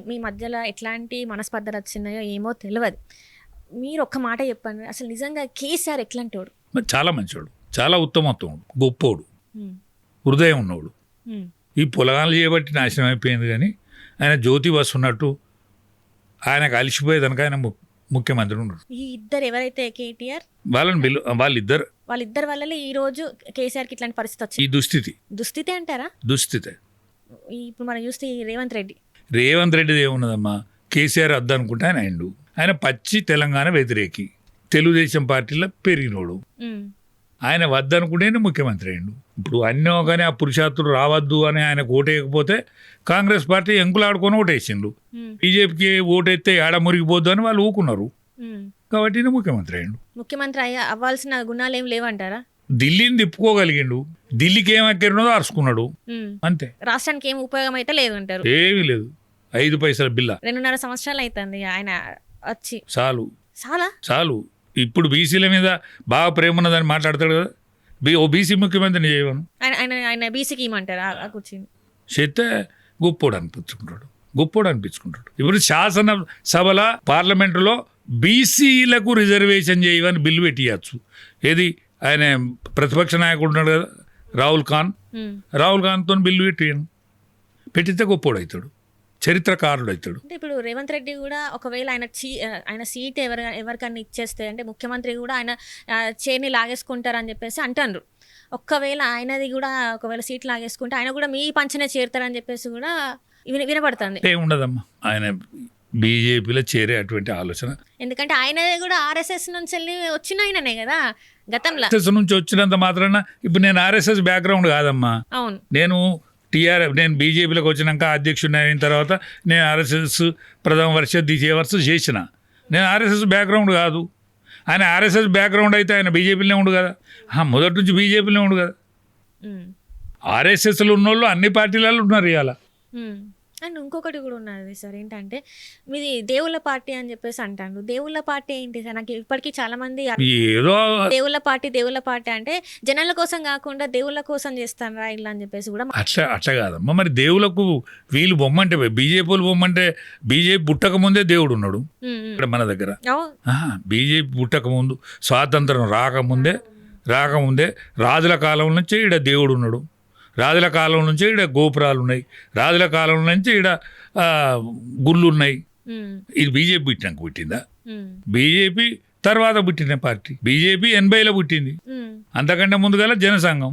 మీ మధ్యలో ఎట్లాంటి మనస్పర్ధలు వచ్చినాయో ఏమో తెలియదు. మీరు ఒక్క మాట చెప్పండి, అసలు నిజంగా కేసీఆర్ ఎట్లాంటి వాడు? చాలా మంచివాడు, చాలా ఉత్తమత్వం, గొప్పోడు, హృదయం ఉన్నవాడు. ఈ పొలగాలు చేయబట్టి నాశనం అయిపోయింది, కానీ ఆయన జ్యోతి బస్సు ఉన్నట్టు ఆయనకు అలిసిపోయేదనక ఆయన ముఖ్యమంత్రి ఉన్నాడు. ఈ ఇద్దరు ఎవరైతే కేటీఆర్ వాళ్ళిద్దరు వల్ల ఈ రోజు కేసీఆర్కి ఇట్లాంటి పరిస్థితి వచ్చింది. ఈ దుస్థితి అంటారా? దుస్థితి. ఇప్పుడు మనం చూస్తే రేవంత్ రెడ్డిది ఏమున్నదమ్మా, కేసీఆర్ వద్దనుకుంటే ఆయన పచ్చి తెలంగాణ వ్యతిరేకి, తెలుగుదేశం పార్టీలో పెరిగినోడు. ఆయన వద్దనుకుంటేనే ముఖ్యమంత్రి అయ్యిండు. ఇప్పుడు అన్నో కానీ ఆ పురుషార్థుడు రావద్దు అని ఆయనకు ఓటేయకపోతే కాంగ్రెస్ పార్టీ ఎంకులాడుకొని ఓటేసిండు. బీజేపీకి ఓటేస్తే ఏడ మురిగిపోద్దు అని వాళ్ళు ఊకున్నారు, కాబట్టి ముఖ్యమంత్రి అయ్యిండు. ముఖ్యమంత్రి అవ్వాల్సిన గుణాలు ఏం లేవంటారా? దిల్లీని తిప్పుకోగలిగిండు, ఢిల్లీకి ఏం ఎక్కడున్నదో అరుచుకున్నాడు అంతే. రాష్ట్రానికి ఏం ఉపయోగం అయితే లేదు అంటారు? ఏమీ లేదు. 5 పైసల బిల్ల 2.5 సంవత్సరాలు అవుతుంది ఆయన వచ్చి. చాలు. ఇప్పుడు బీసీల మీద బాగా ప్రేమ ఉన్నదని మాట్లాడతాడు కదా, ఓ బీసీ ముఖ్యమంత్రిని చేయవను. ఆయన బీసీకి ఇవ్వమంటారా కూర్చుని? చేస్తే గొప్పోడు అనిపించుకుంటాడు. ఇప్పుడు శాసన సభల పార్లమెంటులో బీసీలకు రిజర్వేషన్ చేయవని బిల్లు పెట్టియచ్చు. ఏది ఆయన ప్రతిపక్ష నాయకుడు ఉన్నాడు కదా రాహుల్ ఖాన్తో బిల్లు పెట్టితే గొప్పోడు అవుతాడు, చరిత్రకారుడు అవుతాడు. అంటే ఇప్పుడు రేవంత్ రెడ్డి కూడా ఒకవేళ ఆయన సీట్ ఎవరికన్నా ఇచ్చేస్తే అంటే ముఖ్యమంత్రి కూడా ఆయన చేని లాగేసుకుంటారని చెప్పేసి అంటారు. ఒక్కవేళ ఆయనది కూడా ఒకవేళ సీట్ లాగేసుకుంటే ఆయన కూడా మీ పంచనే చేరుతారని చెప్పేసి కూడా వినపడుతుంది. ఉండదమ్మా, ఆయన బీజేపీలో చేరే అటువంటి ఆలోచన. ఎందుకంటే ఆయన కూడా ఆర్ఎస్ఎస్ నుంచి వెళ్ళి వచ్చిన ఆయననే కదా గతంలో. ఆర్ఎస్ఎస్ నుంచి వచ్చినంత మాత్రాన ఇప్పుడు నేను ఆర్ఎస్ఎస్ బ్యాక్గ్రౌండ్ కాదమ్మా. అవును. నేను బీజేపీలోకి వచ్చినాక అధ్యక్షుడిని అయిన తర్వాత నేను ఆర్ఎస్ఎస్ ప్రథమ వర్ష ద్వితీయ వర్ష చేసిన. నేను ఆర్ఎస్ఎస్ బ్యాక్గ్రౌండ్ కాదు. ఆయన ఆర్ఎస్ఎస్ బ్యాక్గ్రౌండ్ అయితే ఆయన బీజేపీలోనే ఉండు కదా. మొదటి నుంచి బీజేపీలోనే ఉండు కదా. ఆర్ఎస్ఎస్లో ఉన్నోళ్ళు అన్ని పార్టీలలో ఉన్నారు ఇవాళ. అండ్ ఇంకొకటి కూడా ఉన్నది సార్, ఏంటంటే మీది దేవుళ్ళ పార్టీ అని చెప్పేసి అంటాను. దేవుళ్ళ పార్టీ ఏంటి సార్? నాకు ఇప్పటికీ చాలా మంది ఏదో దేవుళ్ళ పార్టీ అంటే జనాల కోసం కాకుండా దేవుళ్ళ కోసం చేస్తారా ఇలా అని చెప్పేసి కూడా. అట్లా కాదమ్మా. మరి దేవులకు వీళ్ళు బొమ్మంటే బీజేపీలు బొమ్మంటే బీజేపీ పుట్టక ముందే దేవుడు ఉన్నాడు ఇక్కడ మన దగ్గర. బీజేపీ పుట్టక ముందు, స్వాతంత్రం రాకముందే రాజుల కాలం నుంచి ఈడ దేవుడు ఉన్నాడు. రాజుల కాలం నుంచి ఈడ గోపురాలు ఉన్నాయి. రాజుల కాలం నుంచి ఈడ గుళ్ళు ఉన్నాయి. ఇది బీజేపీ పుట్టిందా? బీజేపీ తర్వాత పుట్టిన పార్టీ. బీజేపీ 80లో పుట్టింది. అంతకంటే ముందుగల జనసంఘం.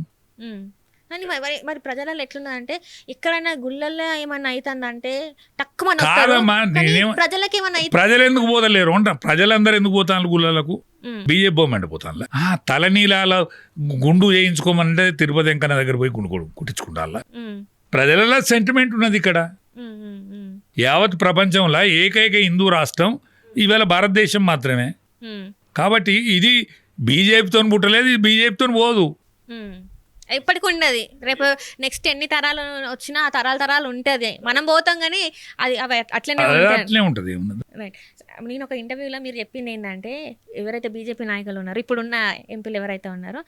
అని మరి ప్రజలలో ఎట్లున్నదంటే ఎక్కడైనా గుళ్ళల్లో ఏమన్నా అవుతుందంటే తక్కువ ప్రజలకి ఏమన్నా ప్రజలు ఎందుకు పోతలేరు అంట. ప్రజలందరూ ఎందుకు పోతాను గుళ్ళలకు? బీజేపీ బొమ్మంటే పోతాను. తలనీలాల గుండు చేయించుకోమంటే తిరుపతి వెంకన్న దగ్గర పోయి గుండు కుట్టించుకుంటా. ప్రజలలో సెంటిమెంట్ ఉన్నది ఇక్కడ. యావత్ ప్రపంచంలో ఏకైక హిందూ రాష్ట్రం ఇవాళ భారతదేశం మాత్రమే. కాబట్టి ఇది బీజేపీతో పుట్టలేదు, ఇది బీజేపీతో పోదు. ఇప్పటికి ఉండదు. రేపు నెక్స్ట్ ఎన్ని తరాలు వచ్చినా ఆ తరాలు ఉంటుంది. మనం పోతాం కానీ అది అవి అట్లనే ఉంటుంది. రైట్. నేను ఒక ఇంటర్వ్యూలో మీరు చెప్పింది ఏంటంటే ఎవరైతే బీజేపీ నాయకులు ఉన్నారో, ఇప్పుడున్న ఎంపీలు ఎవరైతే ఉన్నారో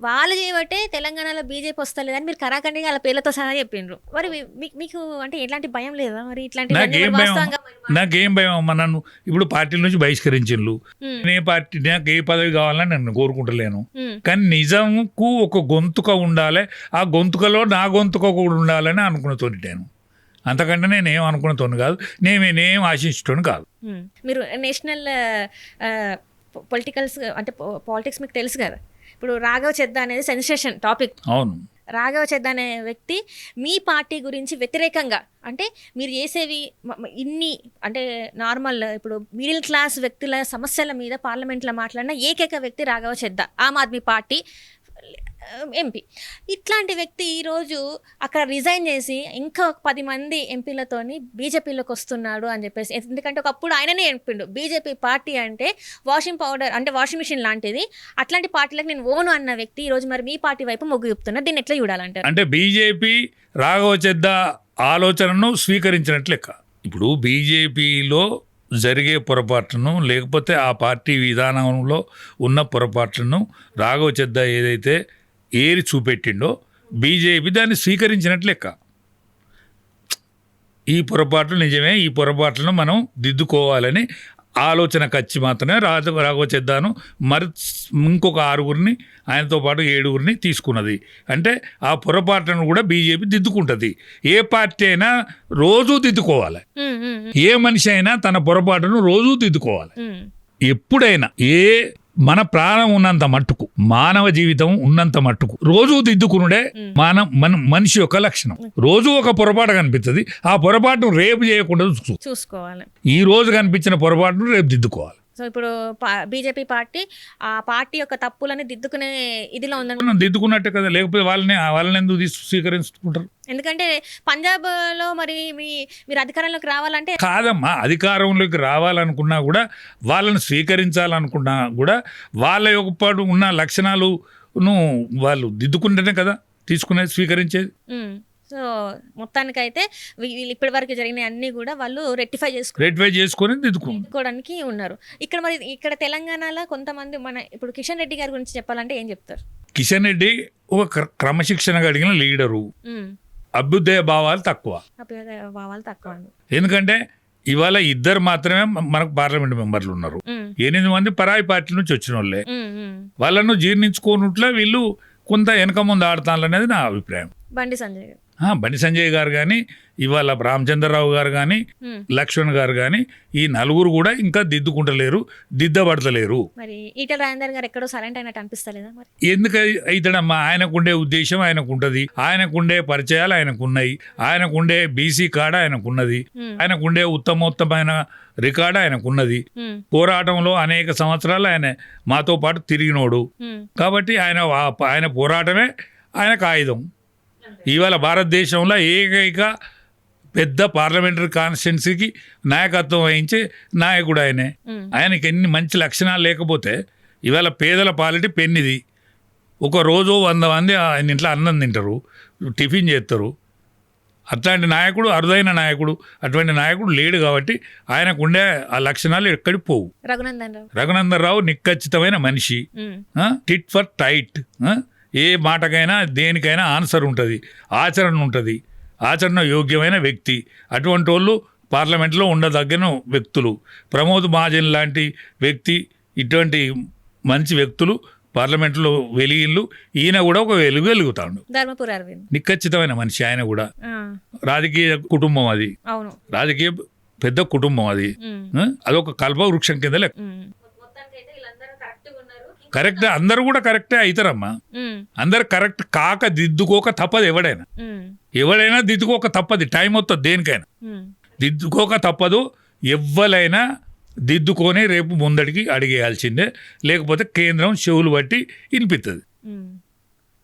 వాళ్ళు చేయబట్టే తెలంగాణలో బీజేపీ వస్తలేదని మీరు కరాఖండిగా వాళ్ళ పేర్లతో సహా చెప్పిండ్రు. మరి మీకు అంటే ఎట్లాంటి భయం లేదా? మరి ఇట్లాంటి నాకేం భయం అమ్మా. నన్ను ఇప్పుడు పార్టీల నుంచి బహిష్కరించిండ్రు. నాకు ఏ పదవి కావాలని నన్ను కోరుకుంటలేను. కానీ నిజంకు ఒక గొంతుక ఉండాలి. ఆ గొంతుకలో నా గొంతుక కూడా ఉండాలని అనుకున్నతోని నేను. అంతకంటే నేనేం అనుకున్నతోని కాదు, నేనేం ఆశించటోని కాదు. మీరు నేషనల్ పాలిటిక్స్ మీకు తెలుసు కదా. ఇప్పుడు రాఘవ చెద్దా అనేది సెన్సేషన్ టాపిక్. అవును. రాఘవ చెద్దా అనే వ్యక్తి మీ పార్టీ గురించి వ్యతిరేకంగా, అంటే మీరు చేసేవి ఇన్ని అంటే నార్మల్ ఇప్పుడు మిడిల్ క్లాస్ వ్యక్తుల సమస్యల మీద పార్లమెంట్లో మాట్లాడిన ఏకైక వ్యక్తి రాఘవ చెద్దా, ఆమ్ ఆద్మీ పార్టీ ఎంపీ. ఇట్లాంటి వ్యక్తి ఈరోజు అక్కడ రిజైన్ చేసి ఇంకా 10 మంది ఎంపీలతోని బీజేపీలోకి వస్తున్నాడు అని చెప్పేసి. ఎందుకంటే ఒకప్పుడు ఆయననే చెప్పిండు బీజేపీ పార్టీ అంటే వాషింగ్ పౌడర్ అంటే వాషింగ్ మిషన్ లాంటిది, అట్లాంటి పార్టీలకు నేను ఓను అన్న వ్యక్తి ఈరోజు మరి మీ పార్టీ వైపు మొగ్గు చూపుతున్నారు. దీన్ని ఎట్లా చూడాలంటారు? అంటే బీజేపీ రాఘవ చెద్దా ఆలోచనను స్వీకరించినట్లు లెక్క. ఇప్పుడు బీజేపీలో జరిగే పొరపాట్లను లేకపోతే ఆ పార్టీ విధానంలో ఉన్న పొరపాట్లను రాఘవ చెద్దా ఏదైతే ఏరి చూపెట్టిండో బీజేపీ దాన్ని స్వీకరించినట్లు లెక్క. ఈ పొరపాట్లు నిజమే, ఈ పొరపాట్లను మనం దిద్దుకోవాలని ఆలోచనకు వచ్చి మాత్రమే రాఘవ చెద్దాను మరి ఇంకొక 6గురిని ఆయనతో పాటు 7గురిని తీసుకున్నది. అంటే ఆ పొరపాట్లను కూడా బీజేపీ దిద్దుకుంటుంది. ఏ పార్టీ అయినా రోజూ దిద్దుకోవాలి. ఏ మనిషి అయినా తన పొరపాటును రోజూ దిద్దుకోవాలి. ఎప్పుడైనా మన ప్రాణం ఉన్నంత మట్టుకు, మానవ జీవితం ఉన్నంత మట్టుకు రోజూ దిద్దుకునుడే మనిషి యొక్క లక్షణం. రోజు ఒక పొరపాటు కనిపిస్తుంది, ఆ పొరపాటును రేపు చేయకుండా చూసుకోవాలి. ఈ రోజు కనిపించిన పొరపాటును రేపు దిద్దుకోవాలి. సో ఇప్పుడు బీజేపీ పార్టీ ఆ పార్టీ యొక్క తప్పులని దిద్దుకునే ఇదిలో ఉందని దిద్దుకున్నట్టే కదా, లేకపోతే వాళ్ళని ఎందుకు స్వీకరించుకుంటారు? ఎందుకంటే పంజాబ్లో మరి మీరు అధికారంలోకి రావాలంటే కాదమ్మా, అధికారంలోకి రావాలనుకున్నా కూడా వాళ్ళని స్వీకరించాలనుకున్నా కూడా వాళ్ళ యొక్క ఉన్న లక్షణాలను వాళ్ళు దిద్దుకుంటేనే కదా తీసుకునేది, స్వీకరించేది. సో మొత్తానికైతే వీళ్ళు ఇప్పటి వరకు జరిగిన అన్ని కూడా వాళ్ళు రెక్టిఫై చేసుకొని దిద్దుకోవడానికి ఉన్నారు. ఇక్కడ తెలంగాణలో కొంతమంది ఇప్పుడు కిషన్ రెడ్డి గారి గురించి చెప్పాలంటే ఏం చెప్తారు? కిషన్ రెడ్డి ఒక క్రమశిక్షణ కలిగిన లీడరు. అభ్యుదయ భావాలు తక్కువ. ఎందుకంటే ఇవాళ 2 మాత్రమే మనకు పార్లమెంట్ మెంబర్లు ఉన్నారు. 8 మంది పరాయి పార్టీ నుంచి వచ్చిన వాళ్ళే. వాళ్ళను జీర్ణించుకోనుట్లా వీళ్ళు కొంత వెనక ముందు ఆడతాననేది నా అభిప్రాయం. బండి సంజయ్ గారు బండి సంజయ్ గారు కానీ ఇవాళ రామచంద్రరావు గారు కానీ లక్ష్మణ్ గారు కానీ ఈ నలుగురు కూడా ఇంకా దిద్దుకుంటలేరు, దిద్దబడతలేరు. మరి ఈటల రాజేందర్ గారు ఎక్కడో సైలెంట్ అయినట్టు అనిపిస్తలేదా మరి? ఎందుకు అవుతాడమ్మా? ఆయనకుండే ఉద్దేశం ఆయనకుంటది, ఆయనకుండే పరిచయాలు ఆయనకున్నాయి, ఆయనకుండే బీసీ కార్డు ఆయనకున్నది, ఆయనకుండే ఉత్తమోత్తమైన రికార్డు ఆయనకున్నది. పోరాటంలో అనేక సంవత్సరాలు ఆయన మాతో పాటు తిరిగినోడు కాబట్టి ఆయన పోరాటమే ఆయనకు ఆయుధం. ఇవాళ భారతదేశంలో ఏకైక పెద్ద పార్లమెంటరీ కాన్స్టిట్యున్సీకి నాయకత్వం వహించే నాయకుడు ఆయనే. ఆయనకి ఎన్ని మంచి లక్షణాలు లేకపోతే ఇవాళ పేదల పాలిటి పెన్నిది. ఒక రోజు 100 మంది ఆయన ఇంట్లో అన్నం తింటారు, టిఫిన్ చేస్తారు. అట్లాంటి నాయకుడు అరుదైన నాయకుడు. అటువంటి నాయకుడు లేడు కాబట్టి ఆయనకు ఉండే ఆ లక్షణాలు ఎక్కడికి పోవు. రఘునందన్ రావు నిక్కచ్చితమైన మనిషి, టిట్ ఫర్ టైట్. ఏ మాటకైనా దేనికైనా ఆన్సర్ ఉంటుంది, ఆచరణ ఉంటుంది, ఆచరణ యోగ్యమైన వ్యక్తి. అటువంటి వాళ్ళు పార్లమెంట్లో ఉండదగిన వ్యక్తులు. ప్రమోద్ మహాజన్ లాంటి వ్యక్తి, ఇటువంటి మంచి వ్యక్తులు పార్లమెంట్లో వెలిగిళ్ళు. ఈయన కూడా ఒక వెలుగుతాడు. నిక్కచ్చితమైన మనిషి. ఆయన కూడా రాజకీయ కుటుంబం, అది రాజకీయ పెద్ద కుటుంబం. అది అదొక కల్పవృక్షం కింద లెక్క. కరెక్ట్, అందరూ కూడా కరెక్టే అవుతారమ్మా. అందరు కరెక్ట్ కాక దిద్దుకోక తప్పదు. ఎవడైనా దిద్దుకోక తప్పదు. టైం వస్తుంది దేనికైనా, దిద్దుకోక తప్పదు. ఎవ్వరైనా దిద్దుకొని రేపు ముందడికి అడిగేయాల్సిందే, లేకపోతే కేంద్రం చెవులు బట్టి వినిపిస్తుంది.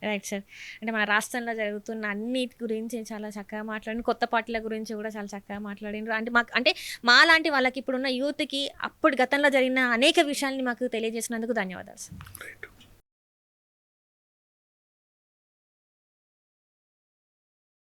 Right sir. అంటే మన రాష్ట్రంలో జరుగుతున్న అన్నిటి గురించి చాలా చక్కగా మాట్లాడి, కొత్త పార్టీల గురించి కూడా చాలా చక్కగా మాట్లాడినారు. అంటే మా లాంటి వాళ్ళకి, ఇప్పుడున్న యూత్కి అప్పుడు గతంలో జరిగిన అనేక విషయాల్ని మాకు తెలియజేసినందుకు ధన్యవాదాలు సార్.